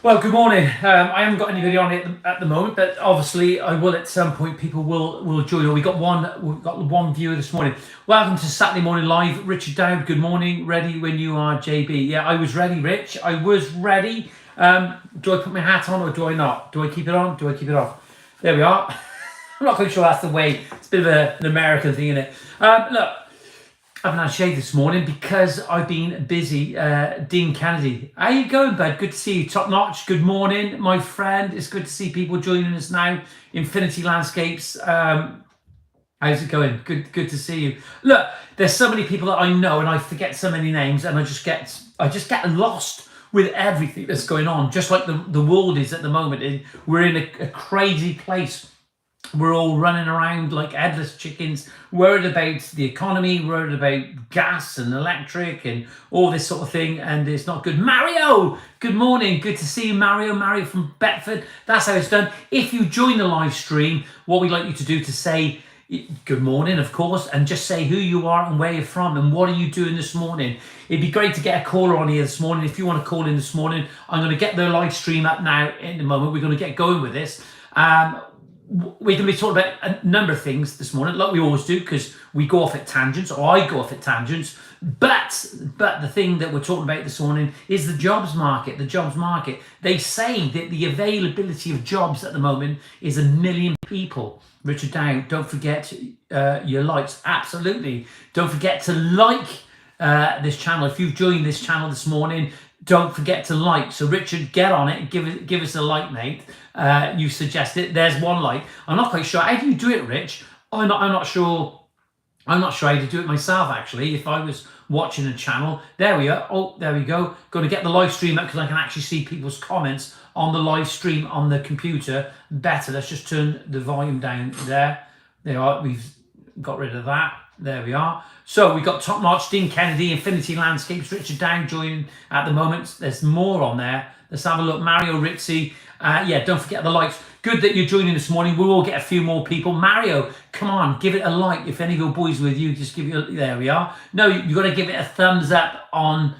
Well, good morning. I haven't got anybody on it at the moment, but obviously I will at some point. People will join. We've got one viewer this morning. Welcome to Saturday Morning Live. Richard Dowd, good morning. Ready when you are, JB. Yeah, I was ready, Rich. I was ready. Do I put my hat on or do I not? Do I keep it on? Do I keep it off? There we are. I'm not quite sure that's the way. It's a bit of an American thing, isn't it? Look, I haven't had a shave this morning because I've been busy. Dean Kennedy, how you going, bud? Good to see you. Top notch. Good morning, my friend. It's good to see people joining us now. Infinity Landscapes. How's it going? Good to see you. Look, there's so many people that I know, and I forget so many names, and I just get lost with everything that's going on. Just like the world is at the moment. We're in a crazy place. We're all running around like headless chickens, worried about the economy, worried about gas and electric and all this sort of thing, and it's not good. Mario, good morning. Good to see you, Mario. Mario from Bedford. That's how it's done. If you join the live stream, what we'd like you to do to say good morning, of course, and just say who you are and where you're from and what are you doing this morning. It'd be great to get a caller on here this morning. If you want to call in this morning, I'm going to get the live stream up now in a moment. We're going to get going with this. We're going to be talking about a number of things this morning, like we always do, because we go off at tangents, or I go off at tangents. But the thing that we're talking about this morning is the jobs market. The jobs market. They say that the availability of jobs at the moment is 1 million people. Richard Dow, don't forget your likes. Absolutely. Don't forget to like this channel. If you've joined this channel this morning, don't forget to like. So Richard, get on it. Give us a like, mate. You suggest it. There's one like. I'm not quite sure. How do you do it, Rich? I'm not sure. I'm not sure how to do it myself, actually. If I was watching a channel, there we are. Oh, there we go. Going to get the live stream up because I can actually see people's comments on the live stream on the computer better. Let's just turn the volume down there. There we are. We've got rid of that. There we are. So we've got Top Notch, Dean Kennedy, Infinity Landscapes, Richard Down joining at the moment. There's more on there. Let's have a look. Mario Ritzy. Yeah, don't forget the likes. Good that you're joining this morning. We will get a few more people. Mario, come on, give it a like. If any of your boys with you, just give it a, there we are. No, you've got to give it a thumbs up on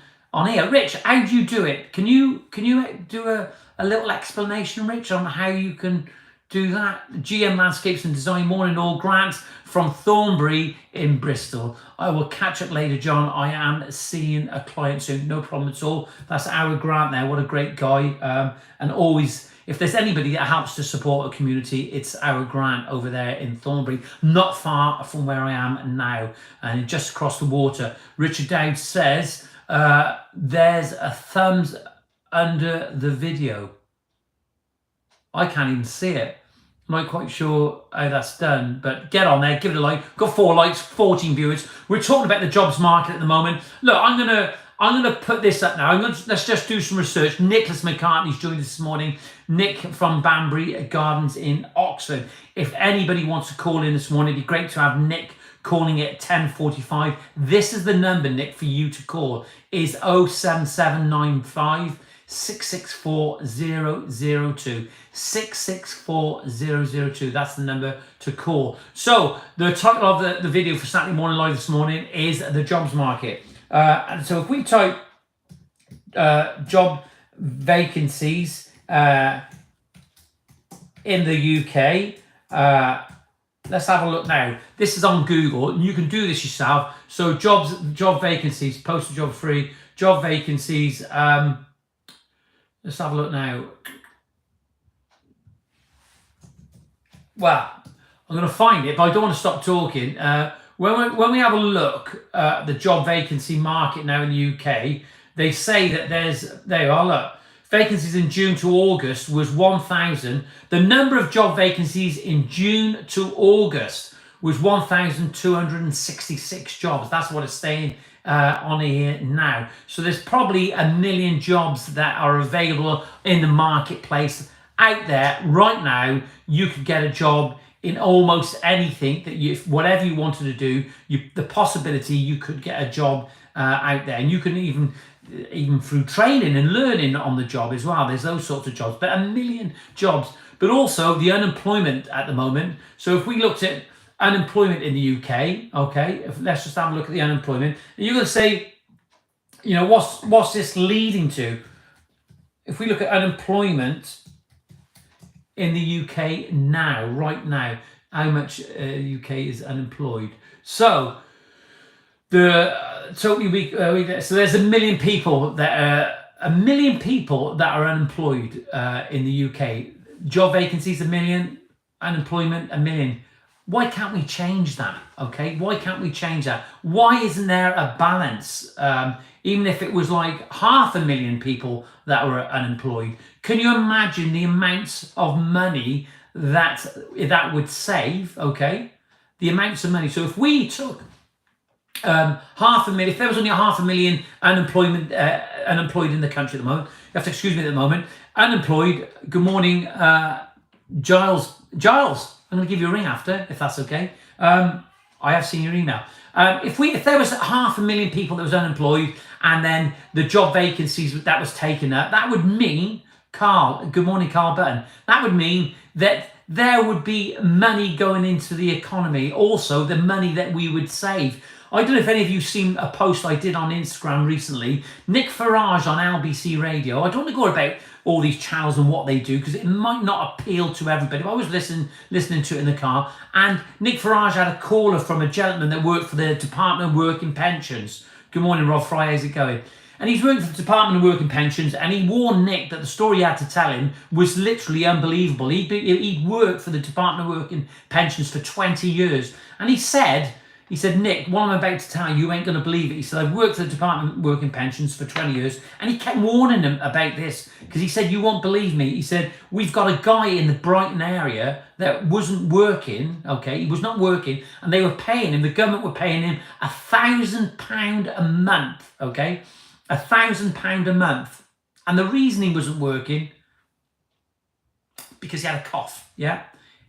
here. Rich, how do you do it? Can you do a little explanation, Rich, on how you can do that? GM Landscapes and Design, morning all. Grant from Thornbury in Bristol. I will catch up later, John. I am seeing a client soon. No problem at all. That's our Grant there. What a great guy. And always, if there's anybody that helps to support a community, it's our Grant over there in Thornbury, not far from where I am now, and just across the water. Richard Dowd says there's a thumbs under the video. I can't even see it. I'm not quite sure how that's done, but get on there, give it a like. Got 4 likes, 14 viewers. We're talking about the jobs market at the moment. Look, I'm gonna put this up now. Let's just do some research. Nicholas McCartney's joined us this morning. Nick from Banbury Gardens in Oxford. If anybody wants to call in this morning, it'd be great to have Nick calling at 10:45. This is the number, Nick, for you to call. Is 07795 664 002. 664 002. That's the number to call. So the title of the video for Saturday Morning Live this morning is the jobs market. And so if we type job vacancies in the UK, let's have a look now. This is on Google, and you can do this yourself. So job vacancies, postal job free, job vacancies. Let's have a look now. Well, I'm going to find it, but I don't want to stop talking. When we have a look at the job vacancy market now in the UK, they say that there you are, look, vacancies in June to August was 1,000. The number of job vacancies in June to August was 1,266 jobs. That's what it's saying on here now. So there's probably 1 million jobs that are available in the marketplace out there right now. You could get a job in almost anything that whatever you wanted to do, the possibility you could get a job out there, and you can even through training and learning on the job as well. There's those sorts of jobs, but 1 million jobs. But also the unemployment at the moment. So if we looked at unemployment in the UK, okay, let's just have a look at the unemployment. And you're going to say, you know, what's this leading to? if we look at unemployment in the UK now, right now, how much UK is unemployed? So the totally week. So there's 1 million people that are 1 million people that are unemployed in the UK. Job vacancies 1 million, unemployment 1 million. Why can't we change that? Okay, why can't we change that? Why isn't there a balance? Even if it was like 500,000 people that were unemployed, can you imagine the amounts of money that would save? The amounts of money. So if we took 500,000, if there was only 500,000 unemployed in the country at the moment, you have to excuse me at the moment. Unemployed. Good morning, Giles. I'm going to give you a ring after, if that's okay. I have seen your email. If there was 500,000 people that was unemployed, and then the job vacancies that was taken up, that would mean, Carl, good morning, Carl Button. That would mean that there would be money going into the economy. Also, the money that we would save. I don't know if any of you seen a post I did on Instagram recently. Nick Farage on LBC Radio. I don't want to go about all these channels and what they do because it might not appeal to everybody. I was listening to it in the car, and Nick Farage had a caller from a gentleman that worked for the Department of Work and Pensions. Good morning, Rob Fry. How's it going? And he's working for the Department of Work and Pensions, and he warned Nick that the story he had to tell him was literally unbelievable. He'd worked for the Department of Work and Pensions for 20 years, and he said, Nick, what I'm about to tell you ain't going to believe it. He said, I've worked for the Department of Work and Pensions for 20 years. And he kept warning him about this because he said, you won't believe me. He said, we've got a guy in the Brighton area that wasn't working, okay? He was not working, and they were paying him, the government were paying him £1,000 a month, okay? £1,000 a month. And the reason he wasn't working, because he had a cough, yeah?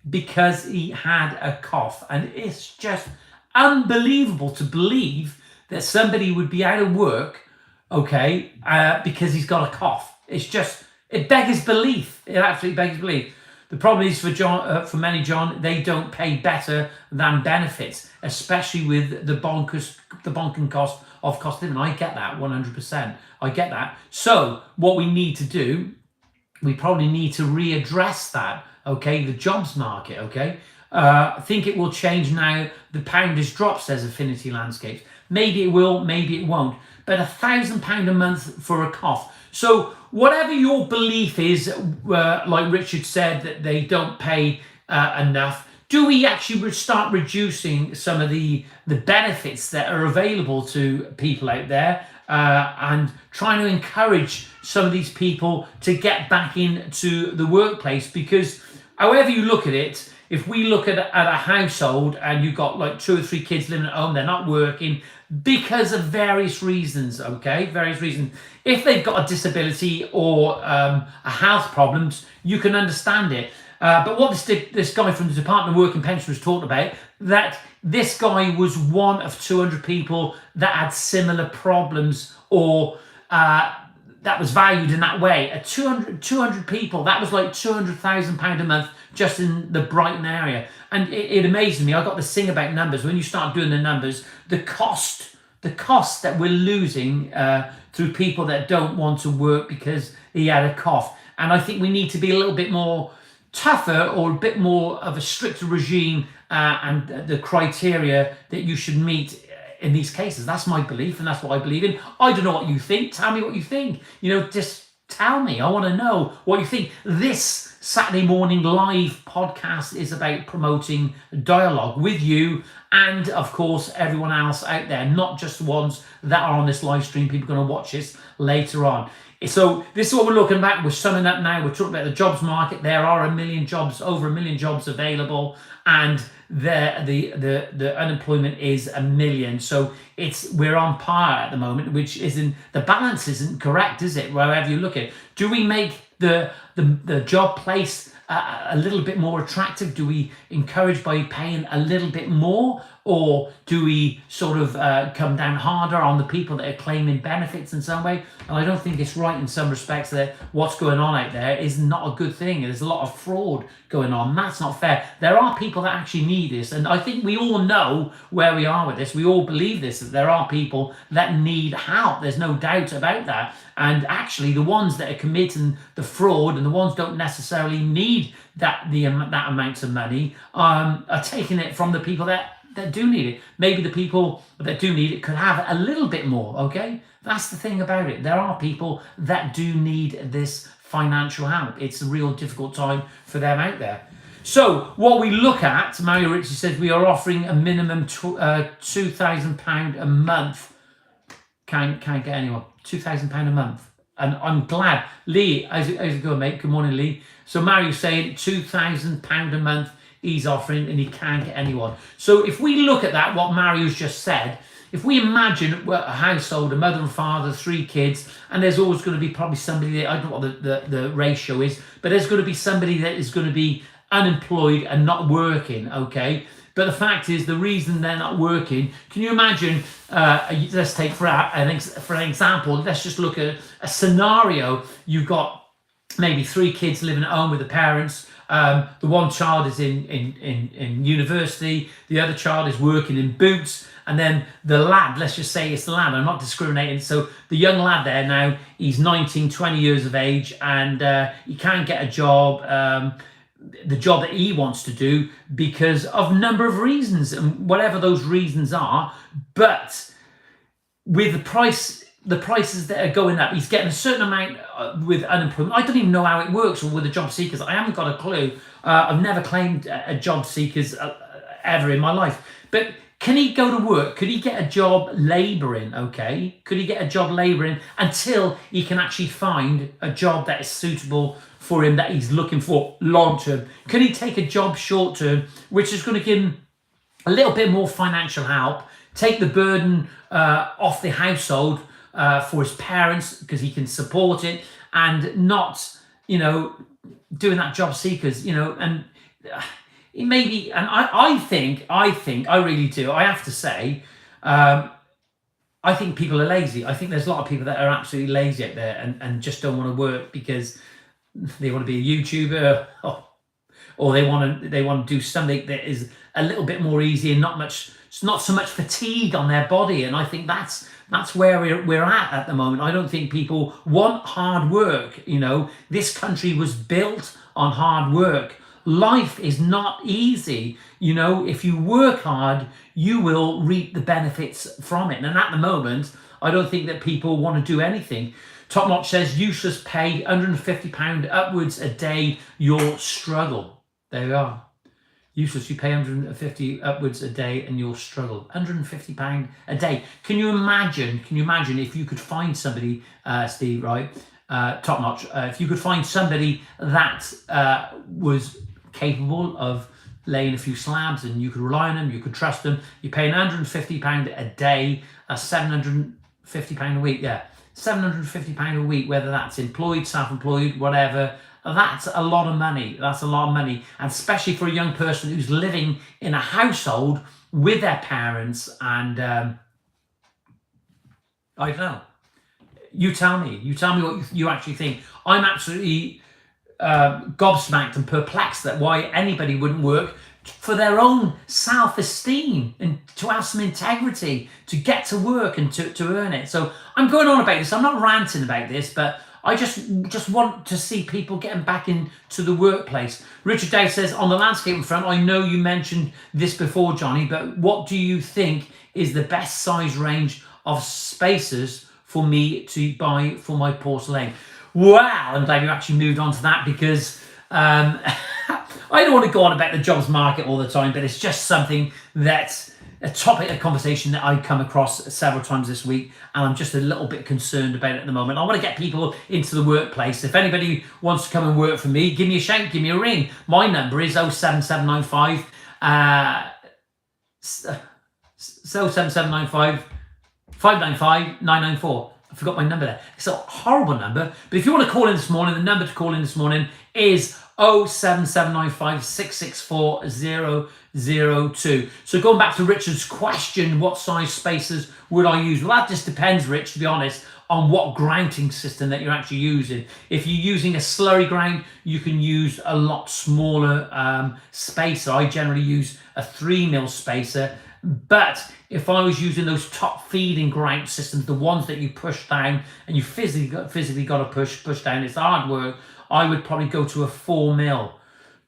Because he had a cough. And it's just unbelievable to believe that somebody would be out of work, okay, because he's got a cough. It beggars belief. It absolutely beggars belief. The problem is for many, John, they don't pay better than benefits, especially with the bonking cost of cost of living. I get that 100%. I get that. So what we need to do, we probably need to readdress that, okay, the jobs market, okay. I think it will change now. The pound has dropped, says Affinity Landscapes. Maybe it will, maybe it won't. But £1,000 a month for a cough. So whatever your belief is, like Richard said, that they don't pay enough, do we actually start reducing some of the benefits that are available to people out there and trying to encourage some of these people to get back into the workplace? Because however you look at it, if we look at a household and you've got like 2 or 3 kids living at home, they're not working because of various reasons, okay? Various reasons. If they've got a disability or a health problems, you can understand it. But what this guy from the Department of Work and Pensions was talking about, that this guy was one of 200 people that had similar problems or that was valued in that way. 200 people, that was like £200,000 a month just in the Brighton area. And it amazed me. I got this thing about numbers. When you start doing the numbers, the cost that we're losing through people that don't want to work because he had a cough. And I think we need to be a little bit more tougher or a bit more of a stricter regime and the criteria that you should meet in these cases. That's my belief, and that's what I believe in. I don't know what you think. Tell me what you think. Just tell me. I want to know what you think. This Saturday Morning Live podcast is about promoting dialogue with you and, of course, everyone else out there, not just the ones that are on this live stream. People are going to watch this later on. So this is what we're looking at. We're summing up now. We're talking about the jobs market. There are over 1 million jobs available, and the unemployment is 1 million. So we're on par at the moment, which isn't, the balance isn't correct, is it? Wherever you look at it, do we make the job place a little bit more attractive? Do we encourage by paying a little bit more? Or do we sort of come down harder on the people that are claiming benefits in some way? And I don't think it's right in some respects that what's going on out there is not a good thing. There's a lot of fraud going on. That's not fair. There are people that actually need this. And I think we all know where we are with this. We all believe this, that there are people that need help. There's no doubt about that. And actually the ones that are committing the fraud and the ones don't necessarily need that amount of money are taking it from the people that do need it. Maybe the people that do need it could have a little bit more, okay? That's the thing about it. There are people that do need this financial help. It's a real difficult time for them out there. So what we look at, Mario Ritchie says, we are offering a minimum £2,000 a month. Can't get anyone. £2,000 a month. And I'm glad. Lee, how's it going, mate? Good morning, Lee. So Mario's saying £2,000 a month he's offering, and he can't get anyone. So if we look at that, what Mario's just said, if we imagine a household, a mother and father, 3 kids, and there's always going to be probably somebody that, I don't know what the ratio is, but there's going to be somebody that is going to be unemployed and not working, okay? But the fact is, the reason they're not working, can you imagine, let's take for an example, let's just look at a scenario. You've got maybe 3 kids living at home with the parents. The one child is in university, the other child is working in Boots, and then the lad, let's just say it's the lad, I'm not discriminating, so the young lad there now, he's 19, 20 years of age, and he can't get a job, the job that he wants to do, because of a number of reasons, and whatever those reasons are. But with the prices that are going up, he's getting a certain amount with unemployment. I don't even know how it works, or with the job seekers. I haven't got a clue. I've never claimed a job seekers ever in my life. But can he go to work? Could he get a job labouring, okay? Could he get a job labouring until he can actually find a job that is suitable for him, that he's looking for long term? Can he take a job short term, which is going to give him a little bit more financial help, take the burden off the household, for his parents, because he can support it, and not, doing that job seekers, and it may be, and I think, I really do, I have to say, I think people are lazy. I think there's a lot of people that are absolutely lazy out there and just don't want to work because they want to be a YouTuber, or they want to do something that is a little bit more easy and not so much fatigue on their body. And I think that's where we're at the moment. I don't think people want hard work. This country was built on hard work. Life is not easy. If you work hard, you will reap the benefits from it. And at the moment, I don't think that people want to do anything. Top Notch says, useless pay, £150 upwards a day, you'll struggle. There we are. Useless, you pay 150 upwards a day and you'll struggle. £150 a day. Can you imagine if you could find somebody, Steve, right? Top Notch, if you could find somebody that was capable of laying a few slabs and you could rely on them, you could trust them, you're paying £150 a day, that's £750 a week, yeah. £750 a week, whether that's employed, self-employed, whatever. That's a lot of money. That's a lot of money. And especially for a young person who's living in a household with their parents. And I don't know. You tell me what you actually think. I'm absolutely gobsmacked and perplexed that why anybody wouldn't work for their own self-esteem and to have some integrity, to get to work and to earn it. So I'm going on about this. I'm not ranting about this, but I just want to see people getting back into the workplace. Richard Dow says, on the landscaping front, I know you mentioned this before, Johnny, but what do you think is the best size range of spaces for me to buy for my porcelain? Wow, I'm glad you actually moved on to that, because I don't want to go on about the jobs market all the time, but it's just something that's a topic of conversation that I've come across several times this week, and I'm just a little bit concerned about it at the moment. I want to get people into the workplace. If anybody wants to come and work for me, give me a shout, give me a ring. My number is 07795 07795 595 994. I forgot my number there. It's a horrible number. But if you want to call in this morning, the number to call in this morning is 07795 664 002. So going back to Richard's question, what size spacers would I use? Well, that just depends, Rich, to be honest, on what grouting system that you're actually using. If you're using a slurry ground, you can use a lot smaller spacer. I generally use a 3mm spacer. But if I was using those top feeding grout systems, the ones that you push down and you physically got to push down, it's hard work, I would probably go to a 4mm.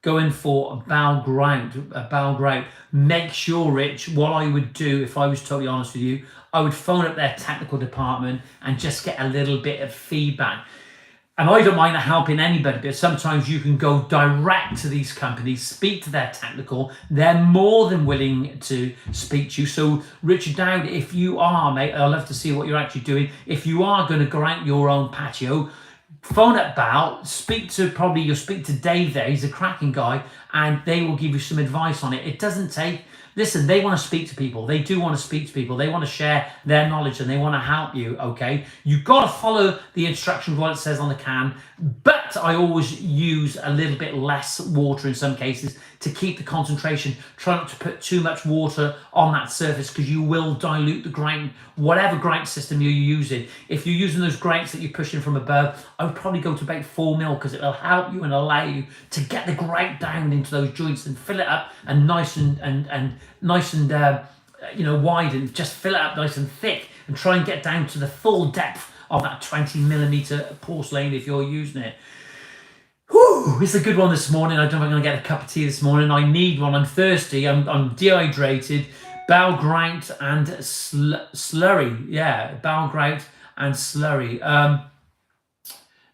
Go in for a bow grout. Make sure, Rich, what I would do, if I was totally honest with you, I would phone up their technical department and just get a little bit of feedback. And I don't mind helping anybody, but sometimes you can go direct to these companies, speak to their technical. They're more than willing to speak to you. So, Richard Dowd, if you are, mate, I'd love to see what you're actually doing. If you are going to grout your own patio, phone up Bow, you'll speak to Dave there, he's a cracking guy, and they will give you some advice on it. It doesn't take, listen, they want to speak to people. They do want to speak to people. They want to share their knowledge and they want to help you, okay? You've got to follow the instructions, what it says on the can, but I always use a little bit less water in some cases to keep the concentration. Try not to put too much water on that surface because you will dilute the grout, whatever grout system you're using. If you're using those grouts that you're pushing from above, I would probably go to about 4mm because it'll help you and allow you to get the grout down into those joints and fill it up and nice and wide, and just fill it up nice and thick and try and get down to the full depth of that 20mm porcelain if you're using it. Whew, it's a good one this morning. I don't know if I'm going to get a cup of tea this morning. I need one. I'm thirsty. I'm dehydrated. Bow grout and slurry. Yeah, bow grout and slurry.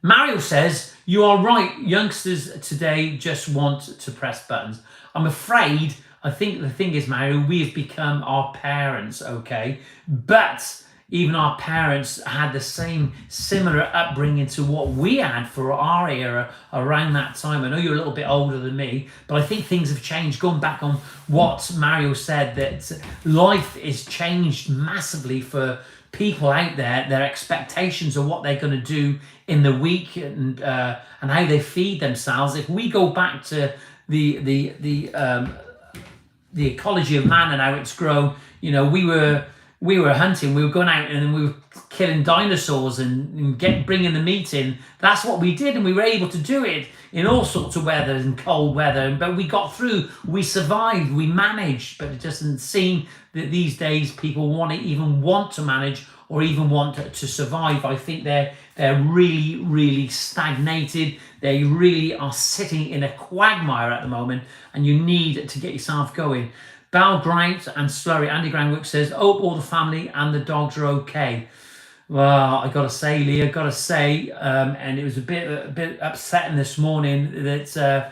Mario says, you are right. Youngsters today just want to press buttons. I'm afraid, I think the thing is, Mario, we have become our parents, okay? But even our parents had the similar upbringing to what we had for our era around that time. I know you're a little bit older than me, but I think things have changed. Going back on what Mario said, that life is changed massively for people out there, their expectations of what they're going to do in the week and how they feed themselves. If we go back to the ecology of man and how it's grown, we were hunting, we were going out and we were killing dinosaurs and bringing the meat in. That's what we did, and we were able to do it in all sorts of weather and cold weather. But we got through, we survived, we managed. But it doesn't seem that these days people want to manage or even want to survive. I think they're really, really stagnated. They really are sitting in a quagmire at the moment, and you need to get yourself going. Bow grout and slurry. Andy Groundwork says, hope all the family and the dogs are okay. Well, I got to say, Lee, and it was a bit upsetting this morning that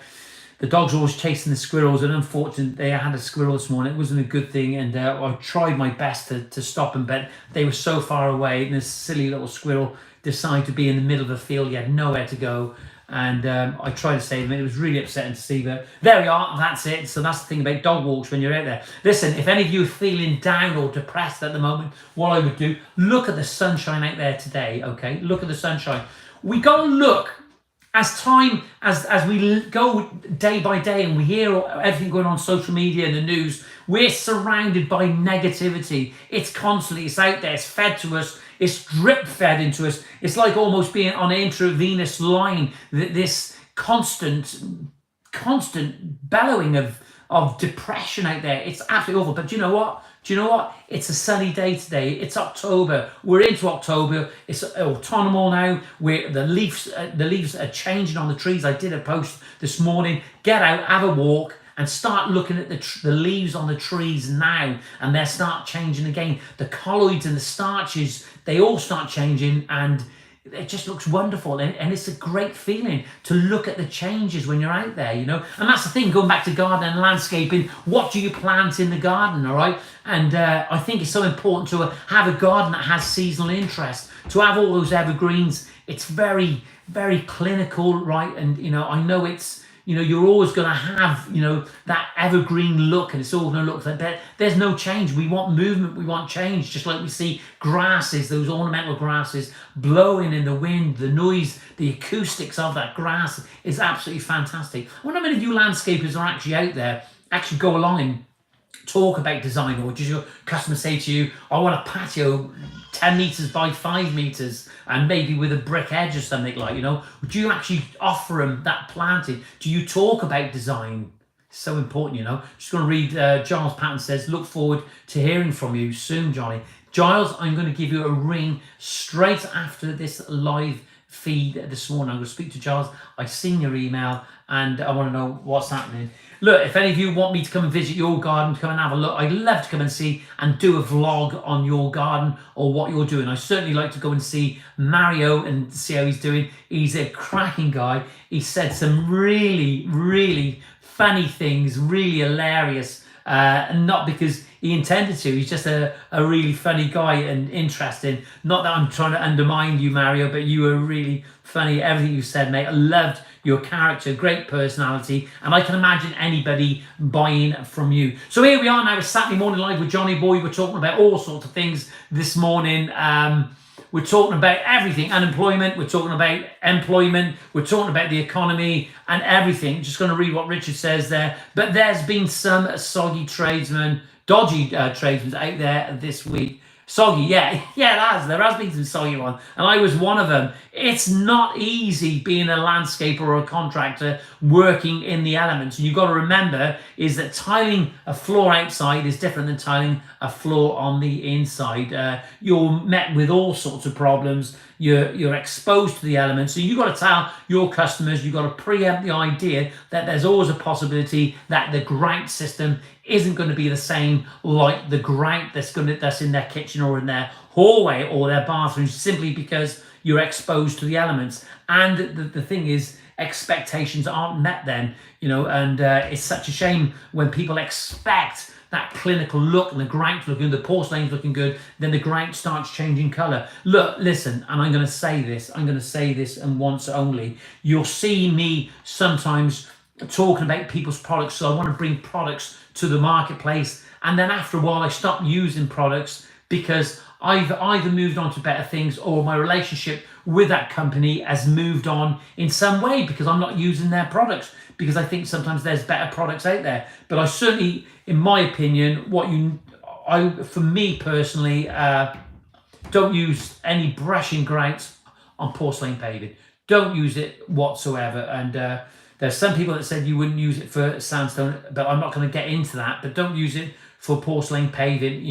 the dogs were always chasing the squirrels, and unfortunately they had a squirrel this morning. It wasn't a good thing, and I tried my best to stop them, but they were so far away, and this silly little squirrel decided to be in the middle of the field. He had nowhere to go. And I tried to save him, and it was really upsetting to see, but there we are, that's it. So that's the thing about dog walks when you're out there. Listen, if any of you are feeling down or depressed at the moment, what I would do, look at the sunshine out there today, okay? Look at the sunshine. We got to look, as we go day by day and we hear everything going on social media and the news, we're surrounded by negativity. It's constantly, it's out there, it's fed to us. It's drip fed into us. It's like almost being on an intravenous line. This constant bellowing of depression out there. It's absolutely awful. But do you know what? It's a sunny day today. It's October. We're into October. It's autumnal now. The leaves are changing on the trees. I did a post this morning. Get out, have a walk, and start looking at the leaves on the trees now, and they'll start changing again. The colloids and the starches, they all start changing, and it just looks wonderful. And it's a great feeling to look at the changes when you're out there, And that's the thing, going back to gardening and landscaping, what do you plant in the garden, all right? And I think it's so important to have a garden that has seasonal interest, to have all those evergreens. It's very, very clinical, right? And, I know it's, you're always going to have, that evergreen look, and it's all going to look like that. There's no change. We want movement. We want change. Just like we see grasses, those ornamental grasses blowing in the wind, the noise, the acoustics of that grass is absolutely fantastic. I wonder how many of you landscapers are actually out there, actually go along and talk about design, or does your customer say to you, I want a patio 10 meters by 5 meters and maybe with a brick edge or something, like, do you actually offer them that planting? Do you talk about design? It's so important, Just going to read, Giles Patton says, look forward to hearing from you soon, Johnny. Giles, I'm going to give you a ring straight after this live feed this morning. I'm going to speak to Giles. I've seen your email and I want to know what's happening. Look, if any of you want me to come and visit your garden, come and have a look, I'd love to come and see and do a vlog on your garden or what you're doing. I certainly like to go and see Mario and see how he's doing. He's a cracking guy. He said some really, really funny things, really hilarious, and not because he intended to. He's just a really funny guy and interesting. Not that I'm trying to undermine you, Mario, but you were really funny. Everything you said, mate. I loved your character, great personality, and I can imagine anybody buying from you. So here we are now, it's Saturday Morning Live with Johnyboy. We're talking about all sorts of things this morning. We're talking about everything, unemployment, we're talking about employment, we're talking about the economy and everything. Just going to read what Richard says there. But there's been some soggy tradesmen, dodgy tradesmen out there this week. Soggy, yeah, there has been some soggy ones, and I was one of them. It's not easy being a landscaper or a contractor working in the elements. And you've got to remember is that tiling a floor outside is different than tiling a floor on the inside. You're met with all sorts of problems. You're exposed to the elements. So you've got to tell your customers, you've got to preempt the idea that there's always a possibility that the grout system isn't going to be the same like the grout that's in their kitchen or in their hallway or their bathroom, simply because you're exposed to the elements. And the thing is, expectations aren't met then, and it's such a shame when people expect that clinical look and the grout looking, the porcelain's looking good, then the grout starts changing colour. Look, listen, and I'm going to say this and once only. You'll see me sometimes talking about people's products, so I want to bring products to the marketplace, and then after a while I stop using products because I've either moved on to better things or my relationship with that company has moved on in some way because I'm not using their products, because I think sometimes there's better products out there. But I certainly, in my opinion, for me personally, don't use any brushing grouts on porcelain paving. Don't use it whatsoever. And there's some people that said you wouldn't use it for sandstone, but I'm not going to get into that. But don't use it for porcelain paving,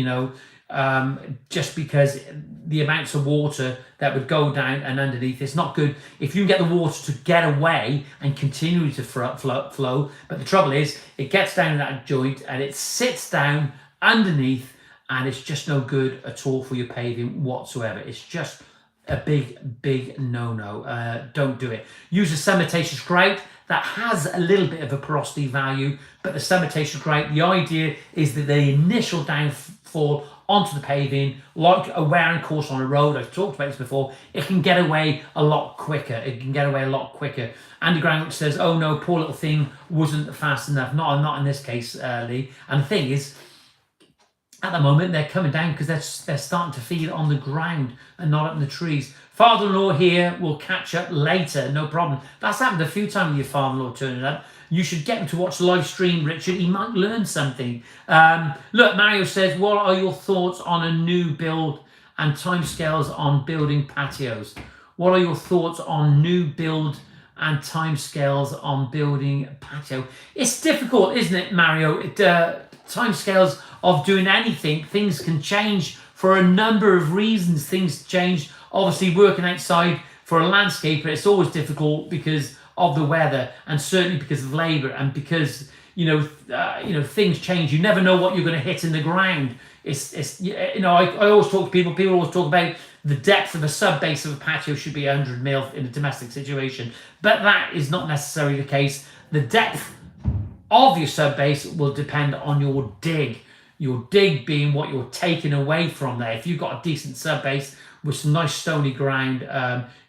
just because the amounts of water that would go down and underneath, it's not good. If you can get the water to get away and continue to flow, but the trouble is, it gets down in that joint and it sits down underneath, and it's just no good at all for your paving whatsoever. It's just a big no-no. Don't do it. Use a cementitious grout that has a little bit of a porosity value, but the cementitious grout, the idea is that the initial downfall onto the paving, like a wearing course on a road, I've talked about this before, it can get away a lot quicker. Andy Grant says, oh no, poor little thing wasn't fast enough. Not in this case, Lee. And the thing is, at the moment, they're coming down because they're starting to feed on the ground and not up in the trees. Father-in-law here will catch up later, no problem. That's happened a few times with your father-in-law turning up. You should get him to watch the live stream, Richard. He might learn something. Look, Mario says, what are your thoughts on a new build and timescales on building patios? What are your thoughts on new build and timescales on building patio? It's difficult, isn't it, Mario? Timescales of doing anything, things can change for a number of reasons. Things change. Obviously, working outside for a landscaper, it's always difficult because of the weather, and certainly because of labour, and because things change. You never know what you're going to hit in the ground. I always talk to people. People always talk about the depth of a sub base of a patio should be 100 mil in a domestic situation, but that is not necessarily the case. The depth of your sub base will depend on your dig. Your dig being what you're taking away from there. If you've got a decent sub base with some nice stony ground,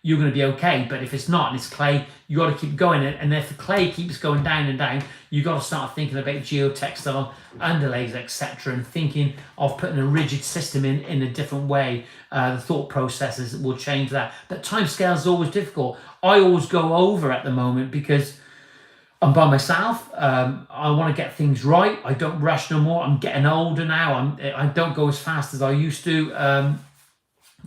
you're going to be okay. But if it's not and it's clay, you got to keep going. And if the clay keeps going down and down, you got to start thinking about geotextile underlays, etc., and thinking of putting a rigid system in a different way. The thought processes will change that. But timescales is always difficult. I always go over at the moment because I'm by myself. I want to get things right. I don't rush no more. I'm getting older now. I don't go as fast as I used to.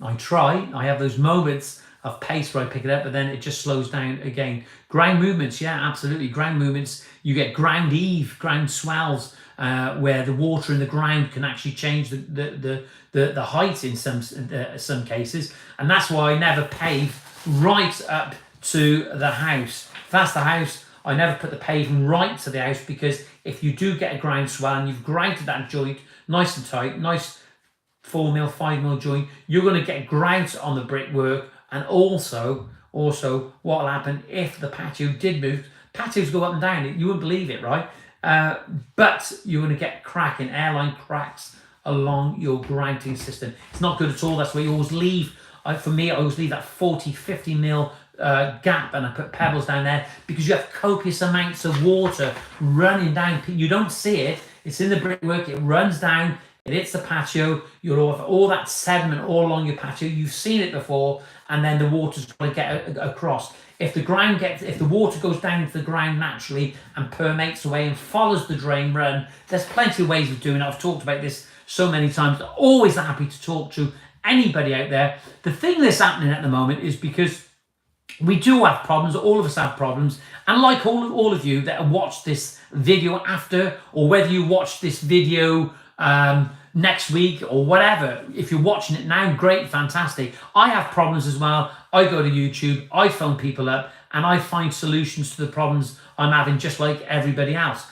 I try. I have those moments of pace where I pick it up, but then it just slows down again. Ground movements, yeah, absolutely. Ground movements. You get ground heave, ground swells, where the water in the ground can actually change the height in some cases, and that's why I never pave right up to the house. If that's the house, I never put the paving right to the house, because if you do get a ground swell and you've grouted that joint nice and tight, nice 4mm, 5mm joint, you're going to get grout on the brickwork. And also what will happen if the patio did move? Patios go up and down. You wouldn't believe it, right? But you're going to get cracking, airline cracks along your grouting system. It's not good at all. That's why you always leave. For me, I always leave that 40, 50mm gap, and I put pebbles down there, because you have copious amounts of water running down. You don't see it. It's in the brickwork. It runs down. It hits the patio. You'll have all that sediment all along your patio. You've seen it before, and then the water's going to get across. If the water goes down to the ground naturally and permeates away and follows the drain run, there's plenty of ways of doing it. I've talked about this so many times. Always happy to talk to anybody out there. The thing that's happening at the moment is because we do have problems. All of us have problems. And like all of you that have watched this video after, or whether you watch this video next week or whatever, if you're watching it now, great, fantastic. I have problems as well. I go to YouTube, I phone people up, and I find solutions to the problems I'm having, just like everybody else.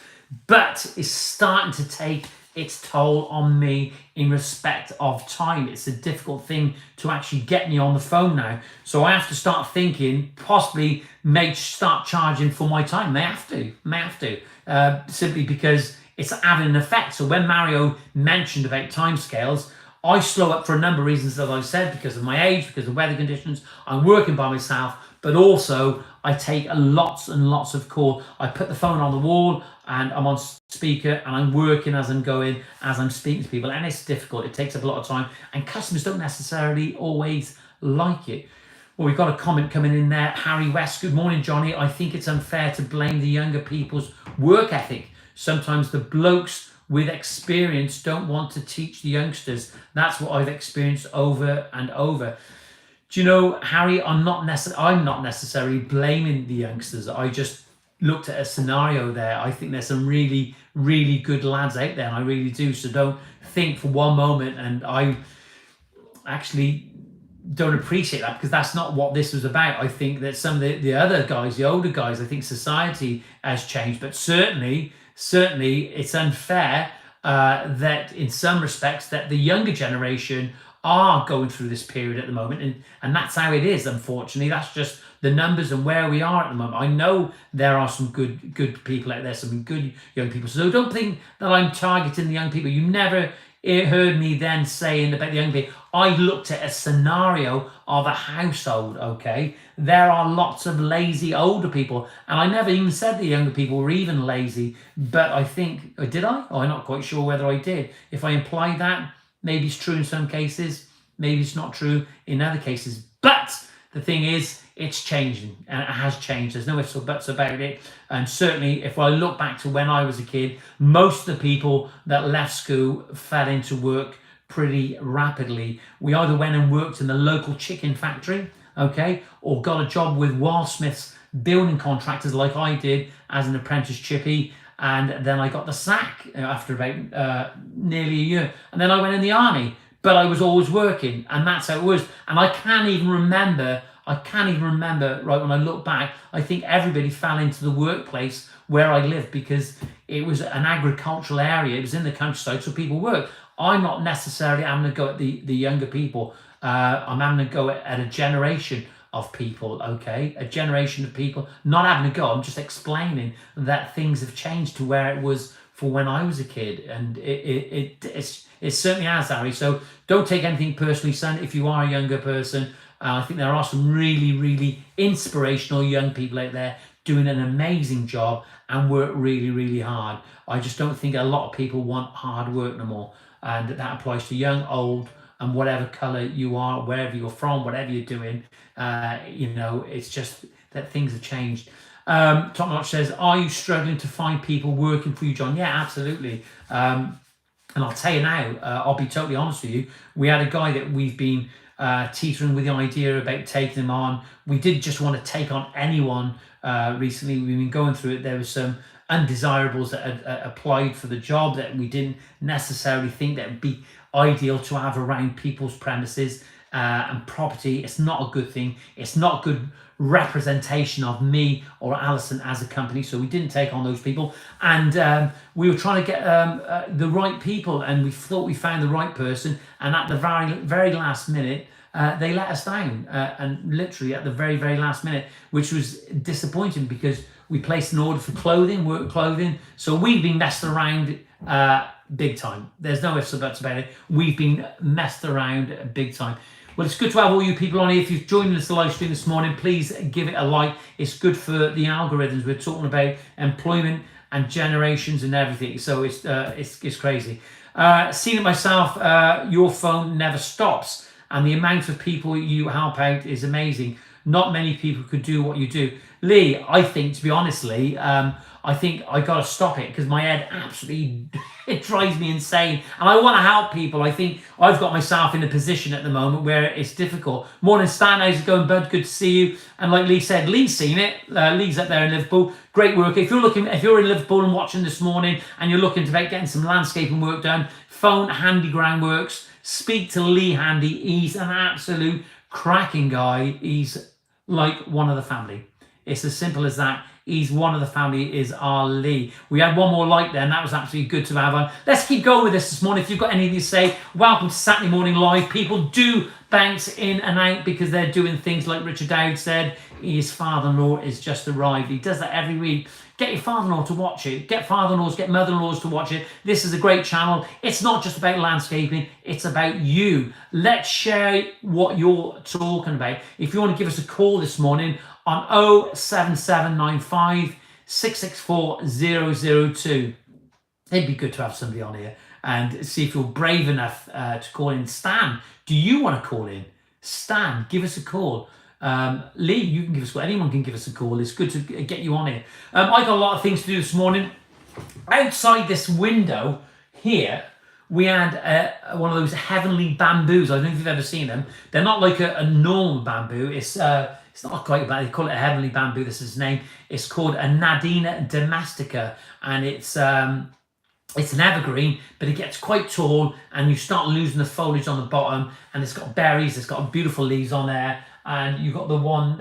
But it's starting to take its toll on me in respect of time. It's a difficult thing to actually get me on the phone now. So I have to start thinking, possibly may start charging for my time. May have to, simply because it's having an effect. So when Mario mentioned about timescales, I slow up for a number of reasons, as I've said, because of my age, because of weather conditions. I'm working by myself, but also I take lots and lots of calls. I put the phone on the wall and I'm on speaker, and I'm working as I'm going, as I'm speaking to people, and it's difficult. It takes up a lot of time, and customers don't necessarily always like it. Well, we've got a comment coming in there. Harry West, good morning, Johnny. I think it's unfair to blame the younger people's work ethic. Sometimes the blokes with experience don't want to teach the youngsters. That's what I've experienced over and over. Do you know, Harry, I'm not necessarily blaming the youngsters. I just looked at a scenario there. I think there's some really, really good lads out there, and I really do. So don't think for one moment, and I actually don't appreciate that, because that's not what this was about. I think that some of the other guys, the older guys, I think society has changed, but certainly it's unfair that in some respects that the younger generation are going through this period at the moment, and that's how it is. Unfortunately, that's just the numbers and where we are at the moment. I know there are some good people out there, some good young people, so don't think that I'm targeting the young people. You never heard me then saying about the young people. I looked at a scenario of a household, okay? There are lots of lazy older people, and I never even said the younger people were even lazy, but I think, did I? Oh, I'm not quite sure whether I did. If I implied that, maybe it's true in some cases, maybe it's not true in other cases. But the thing is, it's changing, and it has changed. There's no ifs or buts about it. And certainly, if I look back to when I was a kid, most of the people that left school fell into work pretty rapidly. We either went and worked in the local chicken factory, okay, or got a job with Wildsmiths building contractors like I did as an apprentice chippy. And then I got the sack after about nearly a year. And then I went in the army, but I was always working, and that's how it was. And I can't even remember, right, when I look back, I think everybody fell into the workplace where I lived, because it was an agricultural area. It was in the countryside, so people worked. I'm not necessarily having a go at the younger people. I'm having a go at a generation of people, okay? A generation of people, not having a go. I'm just explaining that things have changed to where it was for when I was a kid, and it certainly has, Harry. So don't take anything personally, son. If you are a younger person, I think there are some really, really inspirational young people out there doing an amazing job and work really, really hard. I just don't think a lot of people want hard work no more, and that applies to young, old, and whatever color you are, wherever you're from, whatever you're doing. It's just that things have changed. Top Notch says, are you struggling to find people working for you, John? Yeah, absolutely. And I'll tell you now, I'll be totally honest with you. We had a guy that we've been teetering with the idea about taking him on. We didn't just want to take on anyone recently. We've been going through it. There was some undesirables that had applied for the job that we didn't necessarily think that would be ideal to have around people's premises and property. It's not a good thing. It's not good representation of me or Alison as a company, so we didn't take on those people. And we were trying to get the right people, and we thought we found the right person, and at the very last minute they let us down, and literally at the very last minute, which was disappointing because we placed an order for clothing, work clothing, so we've been messed around big time. There's no ifs or buts about it. We've been messed around big time. Well, it's good to have all you people on here. If you've joined us the live stream this morning, please give it a like. It's good for the algorithms. We're talking about employment and generations and everything. So it's crazy. Seen it myself. Your phone never stops, and the amount of people you help out is amazing. Not many people could do what you do, Lee. I think, to be honest, Lee, I think I got to stop it because my head absolutely, it drives me insane. And I want to help people. I think I've got myself in a position at the moment where it's difficult. Morning, Stan. How's it going, bud? Good to see you. And like Lee said, Lee's seen it. Lee's up there in Liverpool. Great work. If you're in Liverpool and watching this morning and you're looking to getting some landscaping work done, phone Handy Groundworks. Speak to Lee Handy. He's an absolute cracking guy. He's like one of the family. It's as simple as that. He's one of the family, is our Lee. We had one more like there, and that was absolutely good to have on. Let's keep going with this morning. If you've got anything to say, welcome to Saturday Morning Live. People do bounce in and out because they're doing things like Richard Dowd said. His father-in-law is just arrived. He does that every week. Get your father-in-law to watch it. Get father-in-laws, get mother-in-laws to watch it. This is a great channel. It's not just about landscaping. It's about you. Let's share what you're talking about. If you want to give us a call this morning on 07795 664 002. It'd be good to have somebody on here and see if you're brave enough to call in. Stan, do you want to call in? Stan, give us a call. Lee, you can give us a call. Anyone can give us a call. It's good to get you on here. I got a lot of things to do this morning. Outside this window here, we had one of those heavenly bamboos. I don't know if you've ever seen them. They're not like a normal bamboo. It's not quite bad. They call it a heavenly bamboo. This is its name. It's called a Nadina domestica, and it's an evergreen, but it gets quite tall, and you start losing the foliage on the bottom, and it's got berries. It's got beautiful leaves on there, and you've got the one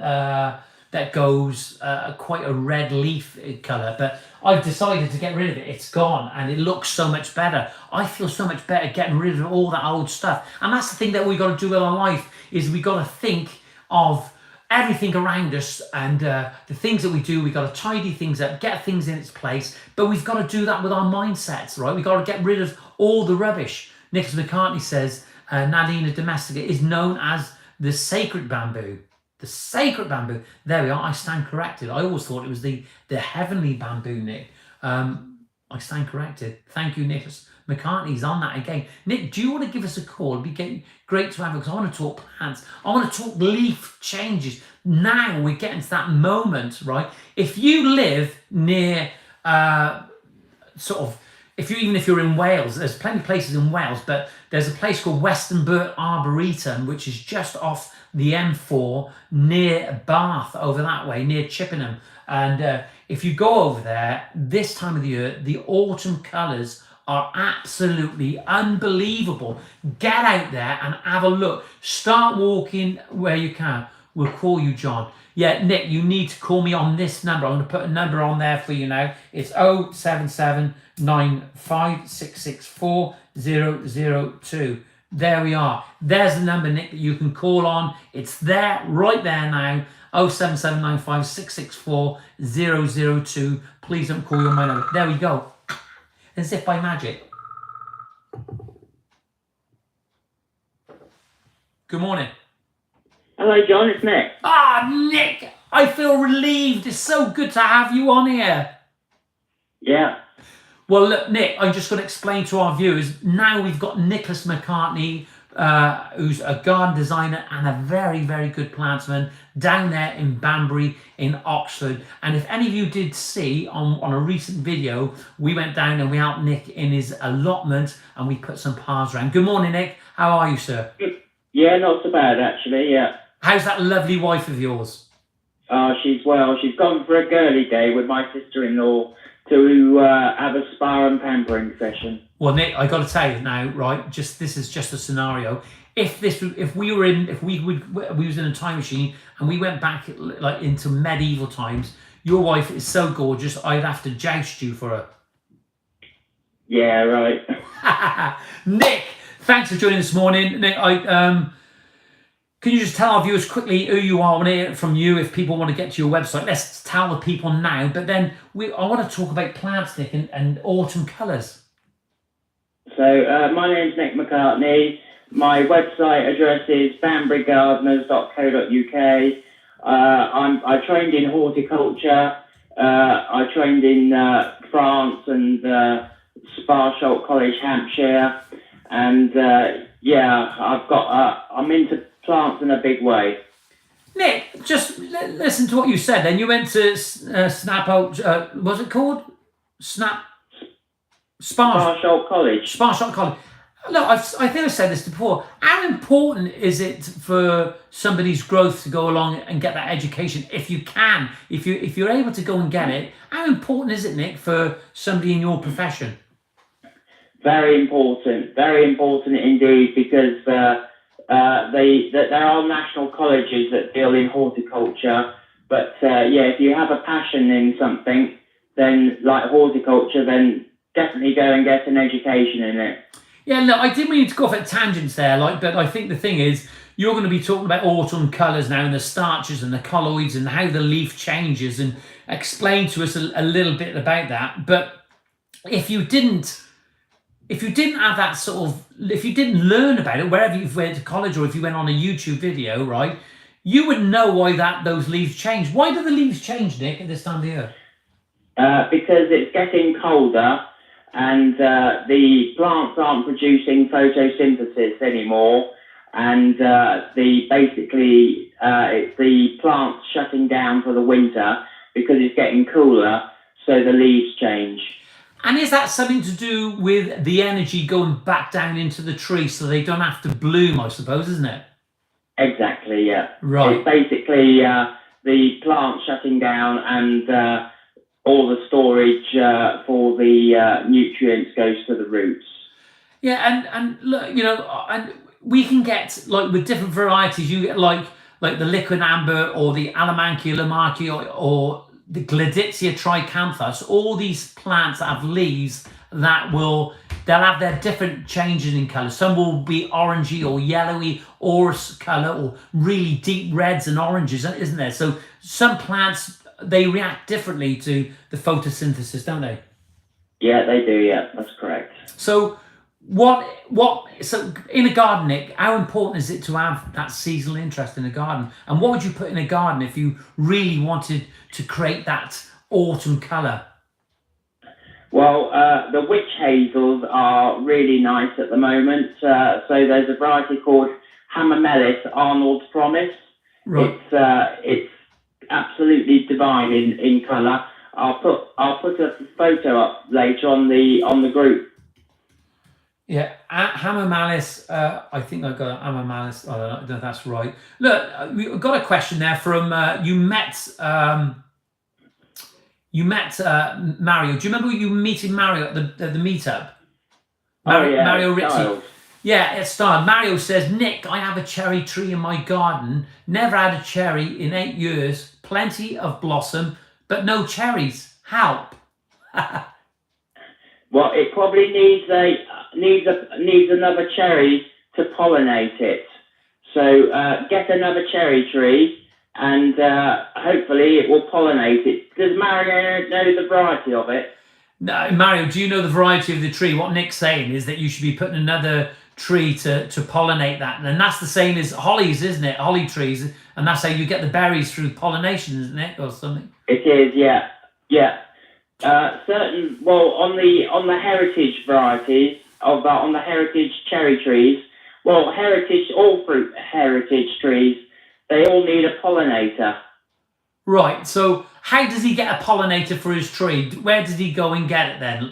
that goes quite a red leaf colour, but I've decided to get rid of it. It's gone, and it looks so much better. I feel so much better getting rid of all that old stuff, and that's the thing that we got to do in our life, is we got to think of everything around us, and the things that we do, we got to tidy things up, get things in its place, but we've got to do that with our mindsets, right? We've got to get rid of all the rubbish. Nicholas McCartney says Nadina domestica is known as the sacred bamboo. The sacred bamboo. There we are. I stand corrected. I always thought it was the heavenly bamboo, Nick. I stand corrected. Thank you, Nicholas McCartney's on that again. Nick, do you want to give us a call? It'd be great to have it, because I want to talk plants. I want to talk leaf changes. Now we're getting to that moment, right? If you live near even if you're in Wales, there's plenty of places in Wales, but there's a place called Westonbirt Arboretum, which is just off the M4 near Bath, over that way, near Chippenham. And if you go over there, this time of the year, the autumn colours are absolutely unbelievable. Get out there and have a look. Start walking where you can. We'll call you John. Yeah, Nick, you need to call me on this number. I'm going to put a number on there for you now. It's 07795664002. There we are. There's the number, Nick, that you can call on. It's there, right there now. 07795664002. Please don't call you on my number. There we go. as if by magic. Good morning. Hello, John. It's Nick. Nick, I feel relieved. It's so good to have you on here. Yeah. Well, look, Nick, I'm just going to explain to our viewers. Now we've got Nicholas McCartney, who's a garden designer and a very, very good plantsman down there in Banbury in Oxford. And if any of you did see on a recent video, we went down and we helped Nick in his allotment and we put some paths around. Good morning, Nick. How are you, sir? Yeah, not so bad, actually, yeah. How's that lovely wife of yours? She's well. She's gone for a girly day with my sister-in-law to have a spa and pampering session. Well, Nick, I got to tell you now, right? This is just a scenario. If we was in a time machine and we went back like into medieval times, your wife is so gorgeous, I'd have to joust you for her. Yeah, right. Nick, thanks for joining this morning. Nick, can you just tell our viewers quickly who you are? I want to hear it from you if people want to get to your website. Let's tell the people now, but then I want to talk about plants, Nick, and autumn colours. So my name's Nick McCartney. My website address is banburygardeners.co.uk. I trained in horticulture. I trained in France and Sparsholt College, Hampshire. And I'm into plants in a big way. Nick, just listen to what you said. Then you went to what's it called? Sparsholt College. Sparsholt College. Look, I think I said this before. How important is it for somebody's growth to go along and get that education? If you can, if you're able to go and get it, how important is it, Nick, for somebody in your profession? Very important indeed, because there are national colleges that deal in horticulture. But if you have a passion in something, then like horticulture, then definitely go and get an education in it. Yeah, look, I didn't mean to go off at tangents there, but I think the thing is, you're going to be talking about autumn colours now and the starches and the colloids and how the leaf changes, and explain to us a little bit about that. But if you didn't have that if you didn't learn about it, wherever you went to college or if you went on a YouTube video, right, you would know why those leaves change. Why do the leaves change, Nick, at this time of the year? Because it's getting colder and the plants aren't producing photosynthesis anymore, and it's the plants shutting down for the winter because it's getting cooler, so the leaves change. And is that something to do with the energy going back down into the tree so they don't have to bloom, I suppose, isn't it? Exactly, yeah. Right. It's basically the plant shutting down and all the storage for the nutrients goes to the roots. Yeah, and look, and we can get, like, with different varieties, you get like the liquid amber or the Alamankia lamarcki or the Gladitsia tricanthus, all these plants that have leaves they'll have their different changes in colour. Some will be orangey or yellowy or colour, or really deep reds and oranges, isn't there? So some plants, they react differently to the photosynthesis, don't they? Yeah, they do, yeah, that's correct. So so in a garden, Nick, how important is it to have that seasonal interest in a garden? And what would you put in a garden if you really wanted to create that autumn colour? Well, the witch hazels are really nice at the moment. So there's a variety called Hamamelis, Arnold's Promise. Right. It's absolutely divine in colour. I'll put a photo up later on the group. Yeah, Hamamelis. I think I got Hamamelis. I don't know if that's right. Look, we've got a question there from you met Mario. Do you remember you meeting Mario at the meetup? Mario Rizzi. Yeah, it started. Mario says, Nick, I have a cherry tree in my garden. Never had a cherry in 8 years. Plenty of blossom, but no cherries. Help. Well, it probably needs another cherry to pollinate it. So get another cherry tree, and hopefully it will pollinate it. Does Mario know the variety of it? Now, Mario, do you know the variety of the tree? What Nick's saying is that you should be putting another tree to pollinate that. And that's the same as hollies, isn't it? Holly trees. And that's how you get the berries through pollination, isn't it? Or something? It is, yeah. Yeah. On the heritage varieties, on the heritage cherry trees, well, all fruit heritage trees, they all need a pollinator. Right. So how does he get a pollinator for his tree? Where does he go and get it then?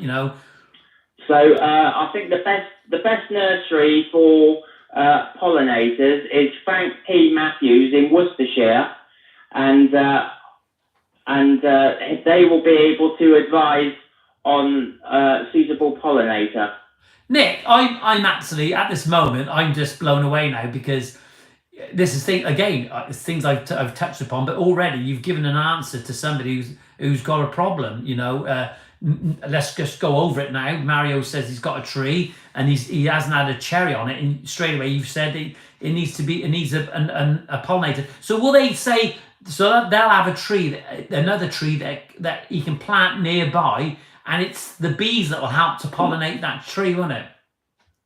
So I think the best nursery for pollinators is Frank P. Matthews in Worcestershire, and they will be able to advise on suitable pollinator. Nick, I'm actually at this moment I'm just blown away now because this is it's things I've touched upon, but already you've given an answer to somebody who's got a problem. Let's just go over it now. Mario says he's got a tree and he hasn't had a cherry on it, and straight away you've said it needs a pollinator. So will they say they'll have a tree, another tree that he can plant nearby, and it's the bees that will help to pollinate that tree, won't it?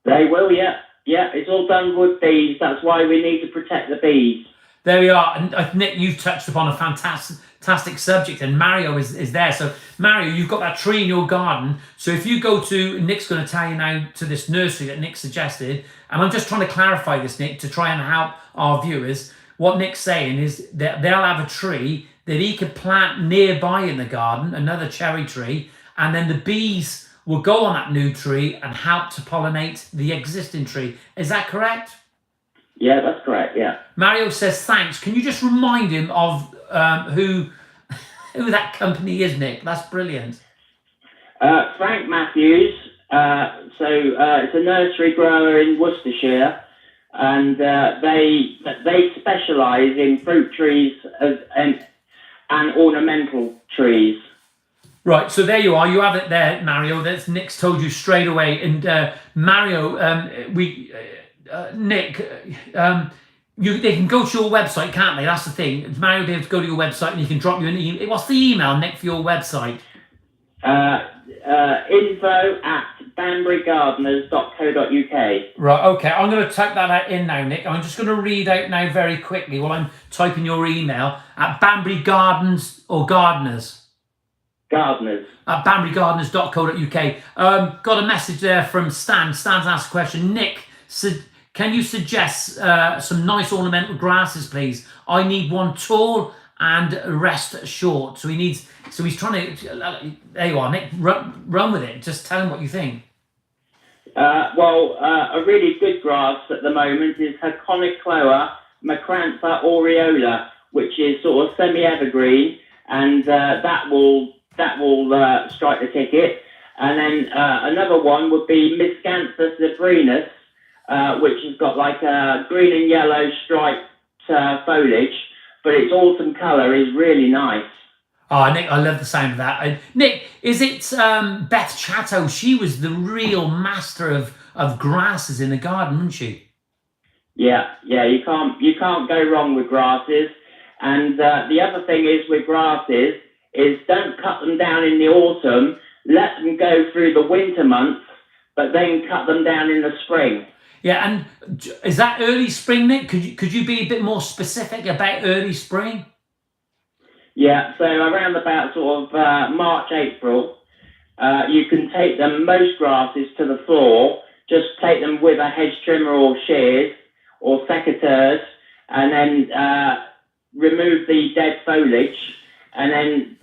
They will, yeah. Yeah, it's all done with bees. That's why we need to protect the bees. There we are. And Nick, you've touched upon a fantastic subject, and Mario is there. So Mario, you've got that tree in your garden. So if you go to, Nick's going to tell you now, to this nursery that Nick suggested, and I'm just trying to clarify this, Nick, to try and help our viewers. What Nick's saying is that they'll have a tree that he could plant nearby in the garden, another cherry tree, and then the bees will go on that new tree and help to pollinate the existing tree. Is that correct? Yeah, that's correct, yeah. Mario says thanks. Can you just remind him of who that company is, Nick? That's brilliant. Frank Matthews. It's a nursery grower in Worcestershire, and they specialise in fruit trees and ornamental trees. Right, so there you are. You have it there, Mario. That's Nick's told you straight away. And Mario, Nick, they can go to your website, can't they? That's the thing. Mario will be able to go to your website and he can drop you an email. What's the email, Nick, for your website? info@banburygardeners.co.uk. Right, okay. I'm going to type that in now, Nick. I'm just going to read out now very quickly while I'm typing your email at Banbury Gardens or Gardeners. Gardeners. At banburygardeners.co.uk. Got a message there from Stan. Stan's asked a question. Nick, can you suggest some nice ornamental grasses, please? I need one tall and rest short. So he's trying to. There you are, Nick. Run with it. Just tell him what you think. A really good grass at the moment is Haconicloa macrantha aureola, which is sort of semi-evergreen, and that will strike the ticket. And then another one would be Miscanthus zebrinus, which has got like a green and yellow striped foliage, but its autumn colour is really nice. Oh, Nick, I love the sound of that. Nick, is it Beth Chatto? She was the real master of grasses in the garden, wasn't she? Yeah. You can't go wrong with grasses. And the other thing is with grasses is don't cut them down in the autumn. Let them go through the winter months, but then cut them down in the spring. Yeah, and is that early spring, Nick? Could you be a bit more specific about early spring? Yeah, so around about sort of March, April, you can take them, most grasses, to the floor. Just take them with a hedge trimmer or shears or secateurs, and then remove the dead foliage, and then,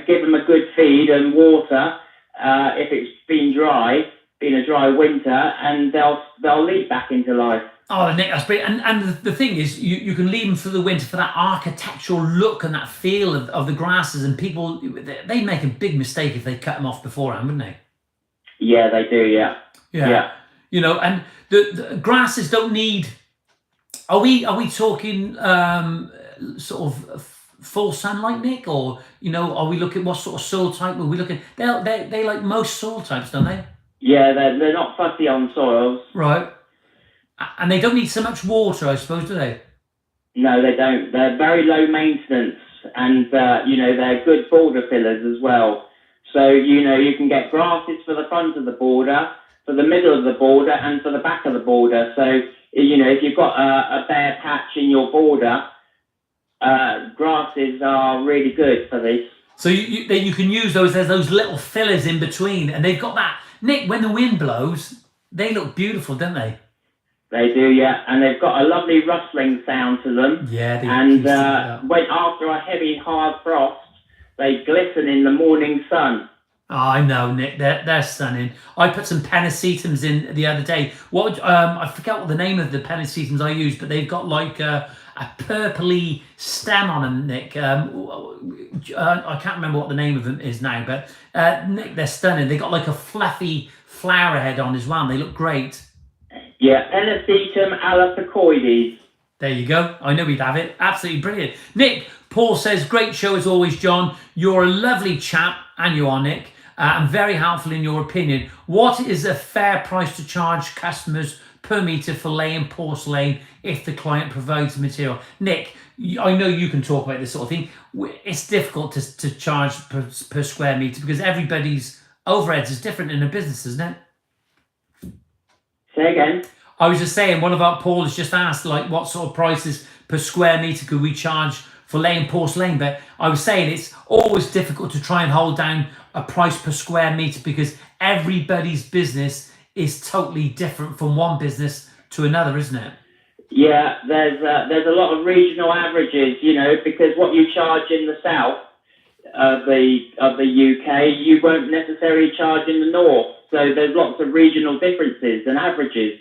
give them a good feed and water if it's been a dry winter, and they'll leap back into life. Oh, Nick, that's brilliant. And the thing is, you can leave them through the winter for that architectural look and that feel of the grasses, and people, they make a big mistake if they cut them off beforehand, wouldn't they? Yeah, they do, yeah. Yeah. And the grasses don't need, are we talking sort of full sunlight, Nick? Or, are we looking, what sort of soil type are we looking? They like most soil types, don't they? Yeah, they're not fussy on soils. Right. And they don't need so much water, I suppose, do they? No, they don't. They're very low maintenance, and they're good border fillers as well. So, you can get grasses for the front of the border, for the middle of the border, and for the back of the border. So, if you've got a bare patch in your border, grasses are really good for this. So you can use those, there's those little fillers in between, and they've got that. Nick, when the wind blows, they look beautiful, don't they? They do, yeah. And they've got a lovely rustling sound to them. Yeah, they And when after a heavy, hard frost, they glisten in the morning sun. Oh, I know, Nick. They're stunning. I put some pennisetums in the other day. I forget what the name of the pennisetums I used, but they've got like a purpley stem on them, Nick. I can't remember what the name of them is now, but Nick, they're stunning. They got like a fluffy flower head on as well. And they look great. Yeah, Pennisetum alapicoides. There you go. I know we'd have it. Absolutely brilliant. Nick, Paul says, great show as always, John. You're a lovely chap, and you are, Nick, and very helpful in your opinion. What is a fair price to charge customers per metre for laying porcelain if the client provides the material? Nick, I know you can talk about this sort of thing. It's difficult to charge per square metre because everybody's overheads is different in a business, isn't it? Say again. I was just saying, one of our Paul has just asked, like, what sort of prices per square metre could we charge for laying porcelain? But I was saying it's always difficult to try and hold down a price per square metre because everybody's business is totally different from one business to another, isn't it? Yeah, there's a lot of regional averages, because what you charge in the south of the UK, you won't necessarily charge in the north. So there's lots of regional differences and averages.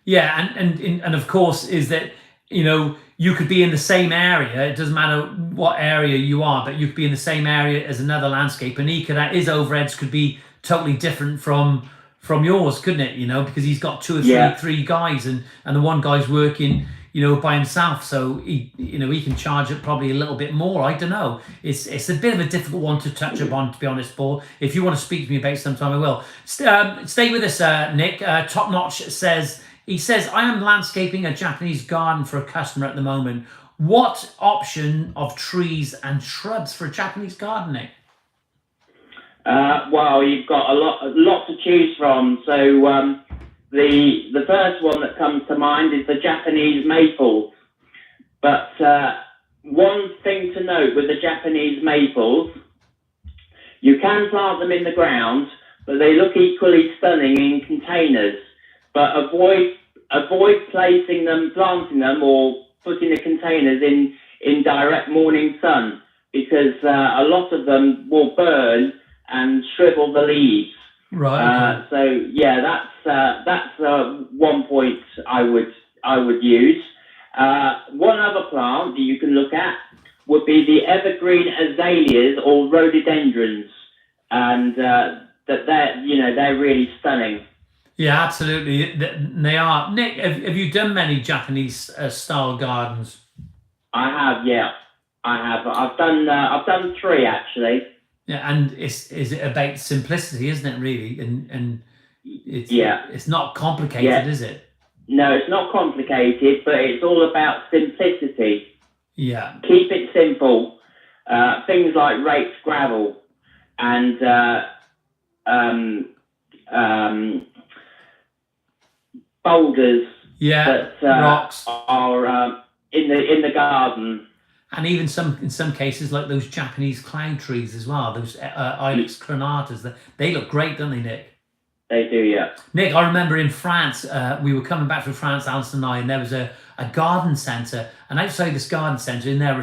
Yeah, and of course is that, you could be in the same area. It doesn't matter what area you are, but you could be in the same area as another landscape. And his overheads could be totally different from yours, couldn't it? Because he's got two or three guys, and the one guy's working, by himself. So he can charge it probably a little bit more. I don't know. It's a bit of a difficult one to touch upon, to be honest, Paul. If you want to speak to me about it sometime, I will. Stay with us, Nick. Top Notch says, I am landscaping a Japanese garden for a customer at the moment. What option of trees and shrubs for a Japanese garden, Nick? Well, you've got a lot to choose from. So the first one that comes to mind is the Japanese maples. But one thing to note with the Japanese maples, you can plant them in the ground, but they look equally stunning in containers. But avoid planting them or putting the containers in direct morning sun, because a lot of them will burn and shrivel the leaves. Right. So yeah, that's one point I would use. One other plant that you can look at would be the Evergreen Azaleas or Rhododendrons, and they're really stunning. Yeah, absolutely. They are. Nick, have you done many Japanese style gardens? I have, yeah. I have. I've done 3 actually. Yeah, and is it about simplicity, isn't it? Really, and it's not complicated, is it? No, it's not complicated, but it's all about simplicity. Yeah. Keep it simple. Things like raked gravel and boulders that rocks are in the garden. And even in some cases, like those Japanese cloud trees as well, those Ilex crenatas, they look great, don't they, Nick? They do, yeah. Nick, I remember in France, we were coming back from France, Alison and I, and there was a garden centre, and outside this garden centre, in there,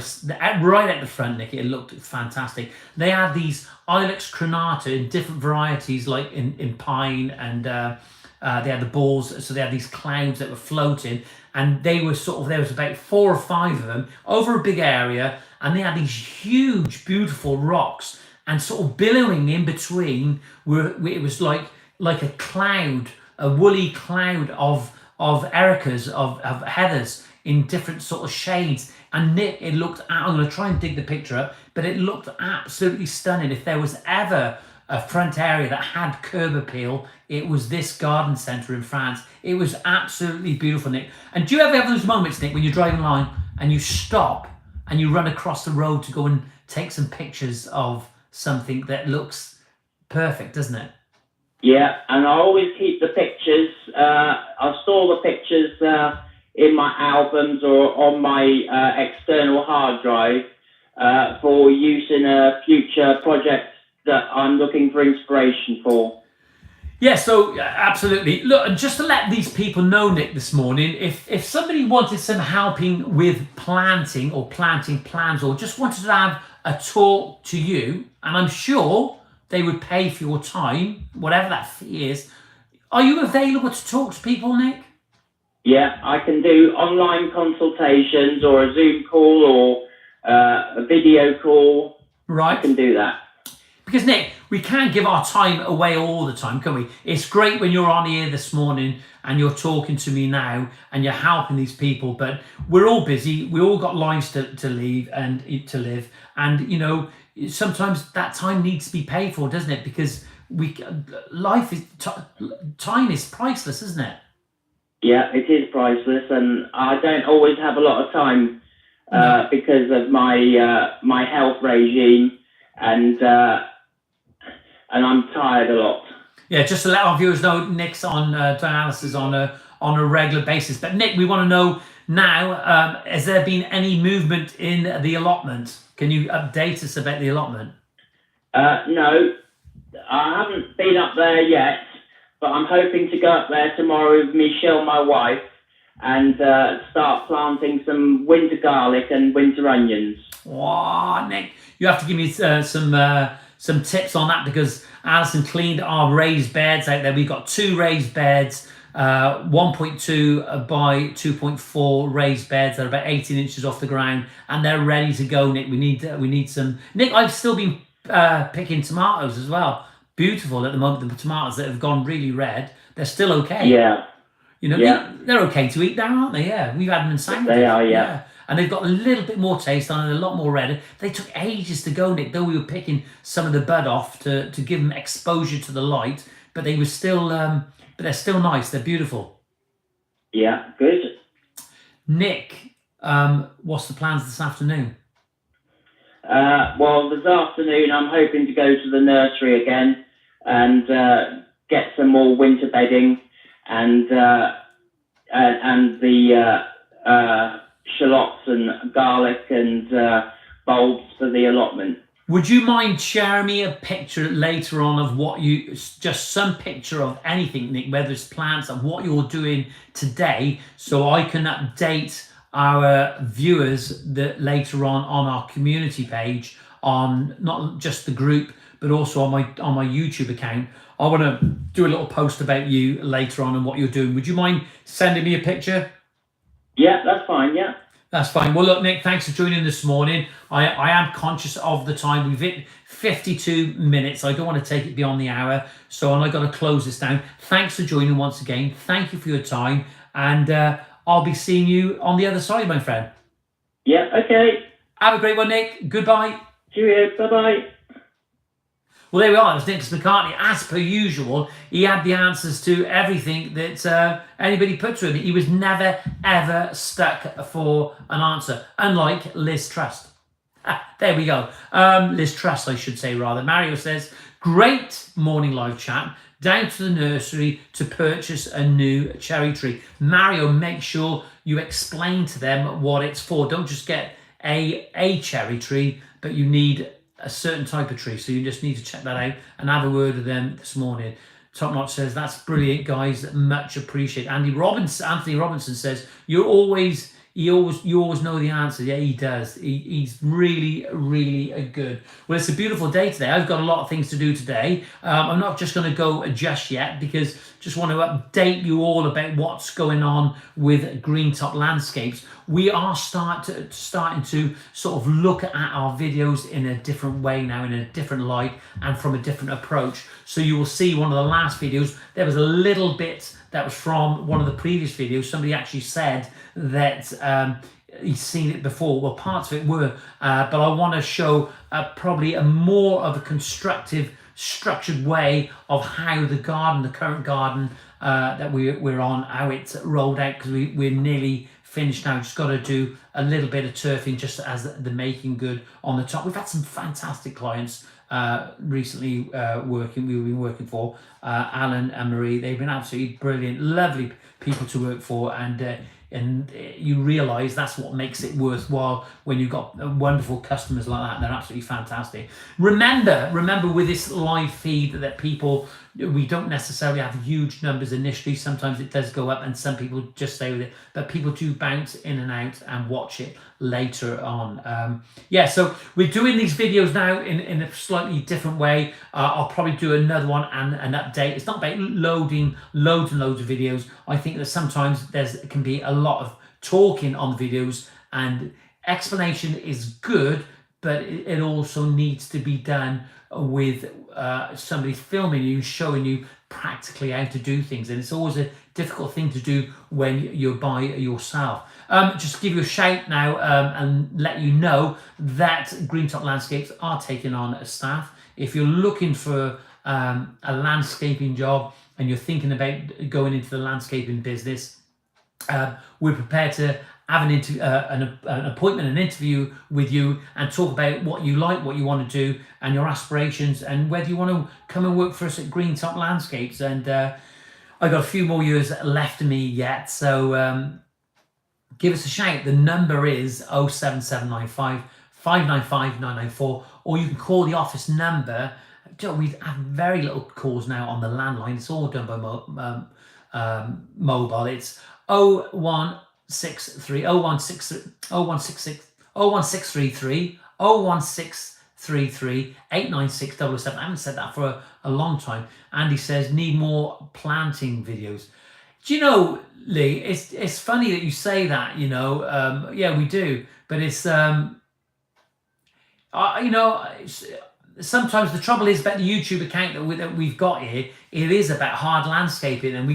right at the front, Nick, it looked fantastic. They had these Ilex crenata in different varieties, like in pine, and they had the balls, so they had these clouds that were floating, and they were there was about 4 or 5 of them over a big area, and they had these huge, beautiful rocks, and sort of billowing in between, it was like a cloud, a woolly cloud of ericas, of heathers in different sort of shades. And Nick, it looked, I'm going to try and dig the picture up, but it looked absolutely stunning. If there was ever a front area that had curb appeal, it was this garden centre in France. It was absolutely beautiful, Nick. And do you ever have those moments, Nick, when you're driving along and you stop and you run across the road to go and take some pictures of something that looks perfect, doesn't it? Yeah, and I always keep the pictures. I store the pictures in my albums or on my external hard drive for use in a future project that I'm looking for inspiration for. Yeah, so absolutely. Look, and just to let these people know, Nick, this morning, if somebody wanted some helping with planting or planting plans, or just wanted to have a talk to you, and I'm sure they would pay for your time, whatever that fee is. Are you available to talk to people, Nick? Yeah, I can do online consultations or a Zoom call or a video call. Right. I can do that. Because, Nick, we can't give our time away all the time, can we? It's great when you're on here this morning and you're talking to me now and you're helping these people, but we're all busy. We all got lives to leave and to live. And, you know, sometimes that time needs to be paid for, doesn't it? Because time is priceless, isn't it? Yeah, it is priceless, and I don't always have a lot of time because of my my health regime, and I'm tired a lot. Yeah, just to let our viewers know, Nick's on dialysis on a regular basis. But Nick, we want to know now: has there been any movement in the allotment? Can you update us about the allotment? No, I haven't been up there yet, but I'm hoping to go up there tomorrow with Michelle, my wife, and start planting some winter garlic and winter onions. Wow, Nick, you have to give me some tips on that, because Alison cleaned our raised beds out there. We've got 2 raised beds, 1.2 by 2.4 raised beds that are about 18 inches off the ground, and they're ready to go, Nick. We need some. Nick, I've still been picking tomatoes as well. Beautiful at the moment. The tomatoes that have gone really red, they're still okay. Yeah. You know, they're okay to eat now, aren't they? Yeah, we've had them in sandwiches. They are, yeah. And they've got a little bit more taste on it, a lot more red. They took ages to go, Nick, though we were picking some of the bud off to give them exposure to the light, but they were still, but they're still nice. They're beautiful. Yeah, good. Nick, what's the plans this afternoon? Well, this afternoon I'm hoping to go to the nursery again and get some more winter bedding and the shallots and garlic and bulbs for the allotment. Would you mind sharing me a picture later on of just some picture of anything, Nick, whether it's plants, of what you're doing today, so I can update our viewers that later on our community page, on not just the group, but also on my YouTube account. I want to do a little post about you later on and what you're doing. Would you mind sending me a picture? Yeah, that's fine, yeah. That's fine. Well, look, Nick, thanks for joining this morning. I am conscious of the time. We've hit 52 minutes. I don't want to take it beyond the hour, so I've got to close this down. Thanks for joining once again. Thank you for your time, and I'll be seeing you on the other side, my friend. Yeah, okay. Have a great one, Nick. Goodbye. Cheerio. Bye-bye. Well, there we are. It was Nicholas McCartney. As per usual, he had the answers to everything that anybody put to him. He was never, ever stuck for an answer, unlike Liz Trust. There we go. Liz Trust, I should say, rather. Mario says, great morning live chat. Down to the nursery to purchase a new cherry tree. Mario, make sure you explain to them what it's for. Don't just get a cherry tree, but you need a certain type of tree, so you just need to check that out and have a word with them this morning. Top Notch says, that's brilliant, guys, much appreciated. Anthony Robinson says, you always know the answer. Yeah, he does. He's really, really good. Well, it's a beautiful day today. I've got a lot of things to do today. I'm not just going to go just yet, because just want to update you all about what's going on with Greentop Landscapes. We are starting to sort of look at our videos in a different way now, in a different light and from a different approach. So you will see one of the last videos, there was a little bit that was from one of the previous videos. Somebody actually said that he's seen it before. Well, parts of it were, but I want to show probably a more of a constructive, structured way of how the current garden that we're on, how it's rolled out, because we're nearly finished now. Just got to do a little bit of turfing just as the making good on the top. We've had some fantastic clients recently we've been working for, Alan and Marie. They've been absolutely brilliant, lovely people to work for, and you realise that's what makes it worthwhile when you've got wonderful customers like that. They're absolutely fantastic. Remember with this live feed that we don't necessarily have huge numbers initially. Sometimes it does go up and some people just stay with it, but people do bounce in and out and watch it later on. So we're doing these videos now in a slightly different way. I'll probably do another one and an update. It's not about loading loads and loads of videos. I think that sometimes there can be a lot of talking on the videos, and explanation is good, but it also needs to be done with somebody filming you, showing you practically how to do things. And it's always a difficult thing to do when you're by yourself. Just give you a shout now and let you know that Greentop Landscapes are taking on staff. If you're looking for a landscaping job and you're thinking about going into the landscaping business, we're prepared to have an appointment, an interview with you, and talk about what you like, what you want to do, and your aspirations, and whether you want to come and work for us at Greentop Landscapes. And I've got a few more years left of me yet, so give us a shout. The number is 07795 595 994, or you can call the office number. We have very little calls now on the landline. It's all done by mobile. It's 0163 896 777. I haven't said that for a long time. Andy says, need more planting videos. Do you know, Lee, it's funny that you say that, yeah, we do, but it's, sometimes the trouble is about the YouTube account that we've got here. It is about hard landscaping, and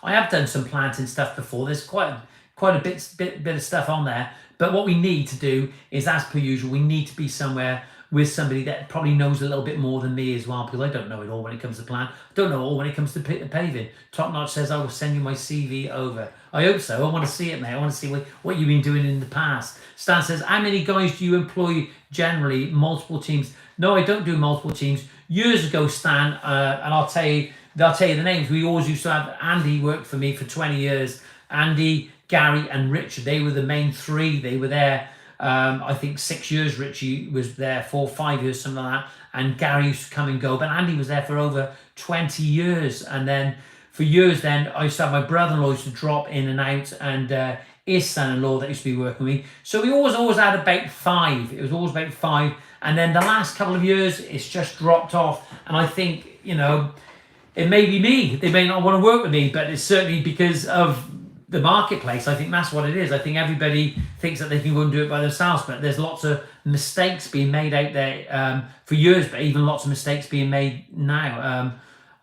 I have done some planting stuff before. There's quite a bit of stuff on there, but what we need to do is, as per usual, we need to be somewhere with somebody that probably knows a little bit more than me as well, because I don't know it all when it comes to plant. I don't know it all when it comes to paving. Top Notch says, I will send you my CV over. I hope so. I want to see it, mate. I want to see what you've been doing in the past. Stan says, how many guys do you employ generally? Multiple teams? No, I don't do multiple teams. Years ago, Stan, and I'll tell you the names. We always used to have Andy worked for me for 20 years. Andy, Gary, and Richard. They were the main three. They were there. I think 6 years. Richie was there for 5 years, something like that. And Gary used to come and go, but Andy was there for over 20 years. And then for years, then I used to have my brother-in-law used to drop in and out, and his son-in-law that used to be working with me. So we always had about 5. It was always about 5. And then the last couple of years, it's just dropped off. And I think, it may be me. They may not want to work with me, but it's certainly because of the marketplace. I think that's what it is. I think everybody thinks that they can go and do it by themselves, but there's lots of mistakes being made out there for years, but even lots of mistakes being made now.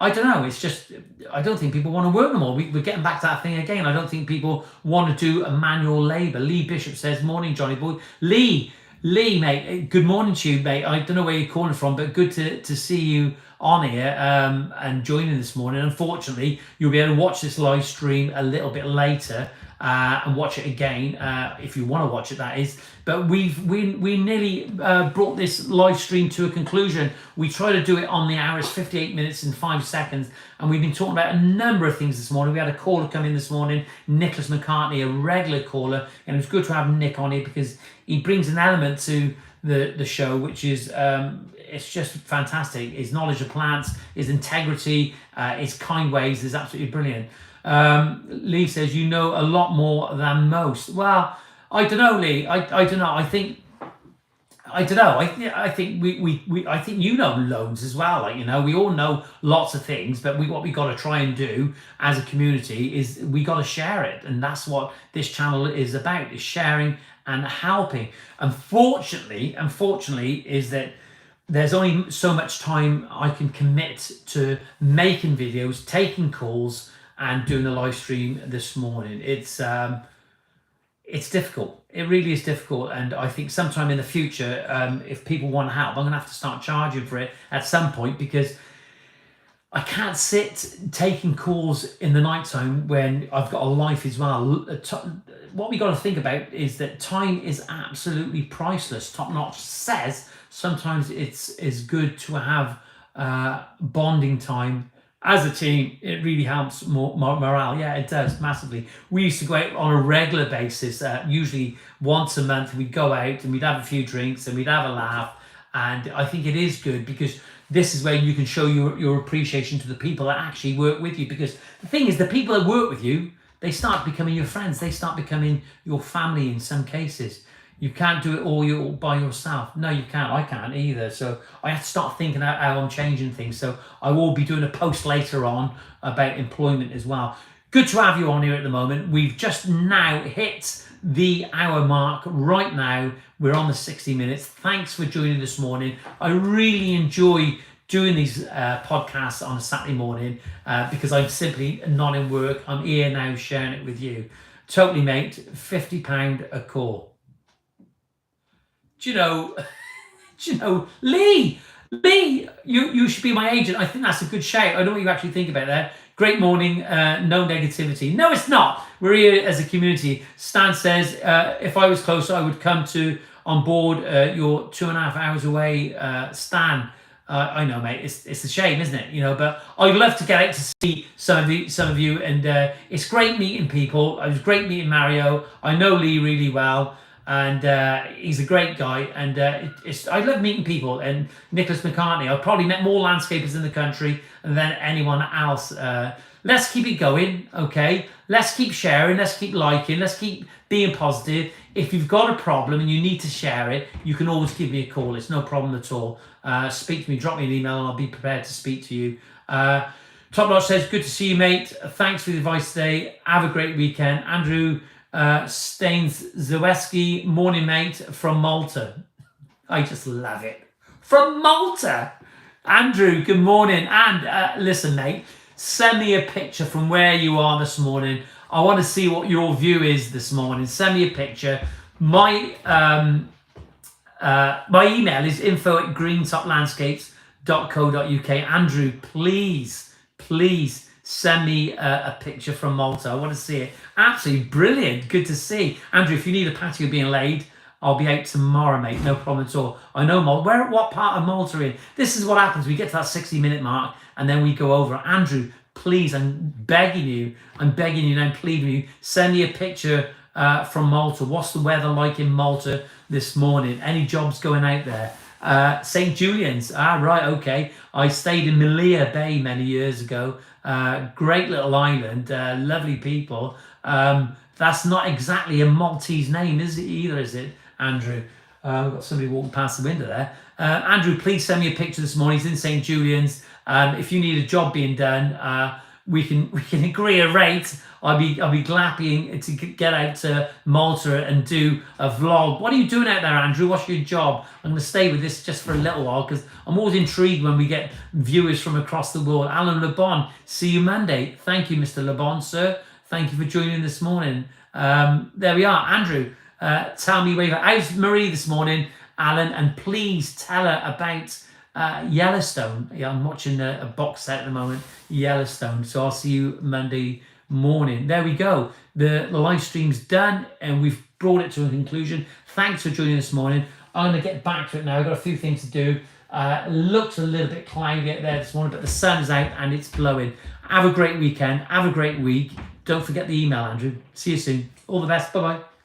I don't know. It's just, I don't think people want to work no more. We're getting back to that thing again. I don't think people want to do a manual labour. Lee Bishop says, morning, Johnny boy. Lee, mate, good morning to you, mate. I don't know where you're calling from, but good to see you on here and joining this morning. Unfortunately, you'll be able to watch this live stream a little bit later and watch it again if you want to watch it, that is. But we nearly brought this live stream to a conclusion. We tried to do it on the hour. It's 58 minutes and 5 seconds, and we've been talking about a number of things this morning. We had a caller come in this morning, Nicholas McCartney, a regular caller, and it was good to have Nick on here because he brings an element to the show, which is it's just fantastic. His knowledge of plants, his integrity, his kind ways is absolutely brilliant. Lee says, you know a lot more than most. Well, I don't know, Lee. I don't know. I think I think I think you know loads as well. We all know lots of things, but what we got to try and do as a community is we got to share it, and that's what this channel is about: is sharing and helping. Unfortunately, is that there's only so much time I can commit to making videos, taking calls, and doing a live stream this morning. It's difficult. It really is difficult. And I think sometime in the future, if people want help, I'm going to have to start charging for it at some point, because I can't sit taking calls in the nighttime when I've got a life as well. What we got to think about is that time is absolutely priceless. Top Notch says sometimes it's good to have bonding time as a team. It really helps morale. Yeah, it does massively. We used to go out on a regular basis, usually once a month. We'd go out and we'd have a few drinks and we'd have a laugh. And I think it is good because this is where you can show your appreciation to the people that actually work with you. Because the thing is, the people that work with you, they start becoming your friends. They start becoming your family in some cases. You can't do it all by yourself. No, you can't. I can't either. So I have to start thinking out how I'm changing things. So I will be doing a post later on about employment as well. Good to have you on here at the moment. We've just now hit the hour mark right now. We're on the 60 minutes. Thanks for joining this morning. I really enjoy doing these podcasts on a Saturday morning because I'm simply not in work. I'm here now sharing it with you. Totally, mate. £50 a call. Do you know, Lee, you should be my agent. I think that's a good shout. I don't know what you actually think about that. Great morning, no negativity. No, it's not. We're here as a community. Stan says, if I was closer, I would come on board. You're 2.5 hours away, Stan. I know, mate. It's a shame, isn't it? But I'd love to get out to see some of you, and it's great meeting people. It was great meeting Mario. I know Lee really well. And he's a great guy, and I love meeting people. And Nicholas McCartney, I've probably met more landscapers in the country than anyone else. Let's keep it going, okay? Let's keep sharing, let's keep liking, let's keep being positive. If you've got a problem and you need to share it, you can always give me a call. It's no problem at all. Speak to me, drop me an email, and I'll be prepared to speak to you. Top Notch says, good to see you, mate. Thanks for the advice today. Have a great weekend. Andrew Staines Zaweski, morning, mate, from Malta. I just love it. From Malta. Andrew, good morning. And listen, mate, send me a picture from where you are this morning. I want to see what your view is this morning. Send me a picture. My email is info@greentoplandscapes.co.uk. Andrew, please send me a picture from Malta. I want to see it. Absolutely brilliant. Good to see. Andrew, if you need a patio being laid, I'll be out tomorrow, mate. No problem at all. I know Malta. What part of Malta are you in? This is what happens. We get to that 60-minute mark and then we go over. Andrew, please, I'm begging you and I'm pleading you, send me a picture from Malta. What's the weather like in Malta this morning? Any jobs going out there? St. Julian's. Right, okay. I stayed in Melia Bay many years ago. Great little island, lovely people. That's not exactly a Maltese name, is it either, is it, Andrew? We've got somebody walking past the window there. Andrew, please send me a picture this morning. He's in St. Julian's. If you need a job being done, we can agree a rate. I'll be glapping to get out to Malta and do a vlog. What are you doing out there, Andrew? What's your job? I'm going to stay with this just for a little while because I'm always intrigued when we get viewers from across the world. Alan LeBon, see you Monday. Thank you, Mr. LeBon, sir. Thank you for joining this morning. There we are. Andrew, tell me whether how's Marie this morning, Alan, and please tell her about Yellowstone. Yeah, I'm watching a box set at the moment, Yellowstone. So I'll see you Monday morning. There we go. The live stream's done and we've brought it to a conclusion. Thanks for joining this morning. I'm going to get back to it now. I've got a few things to do. Looks a little bit cloudy out there this morning, but the sun's out and it's blowing. Have a great weekend. Have a great week. Don't forget the email, Andrew. See you soon. All the best. Bye-bye.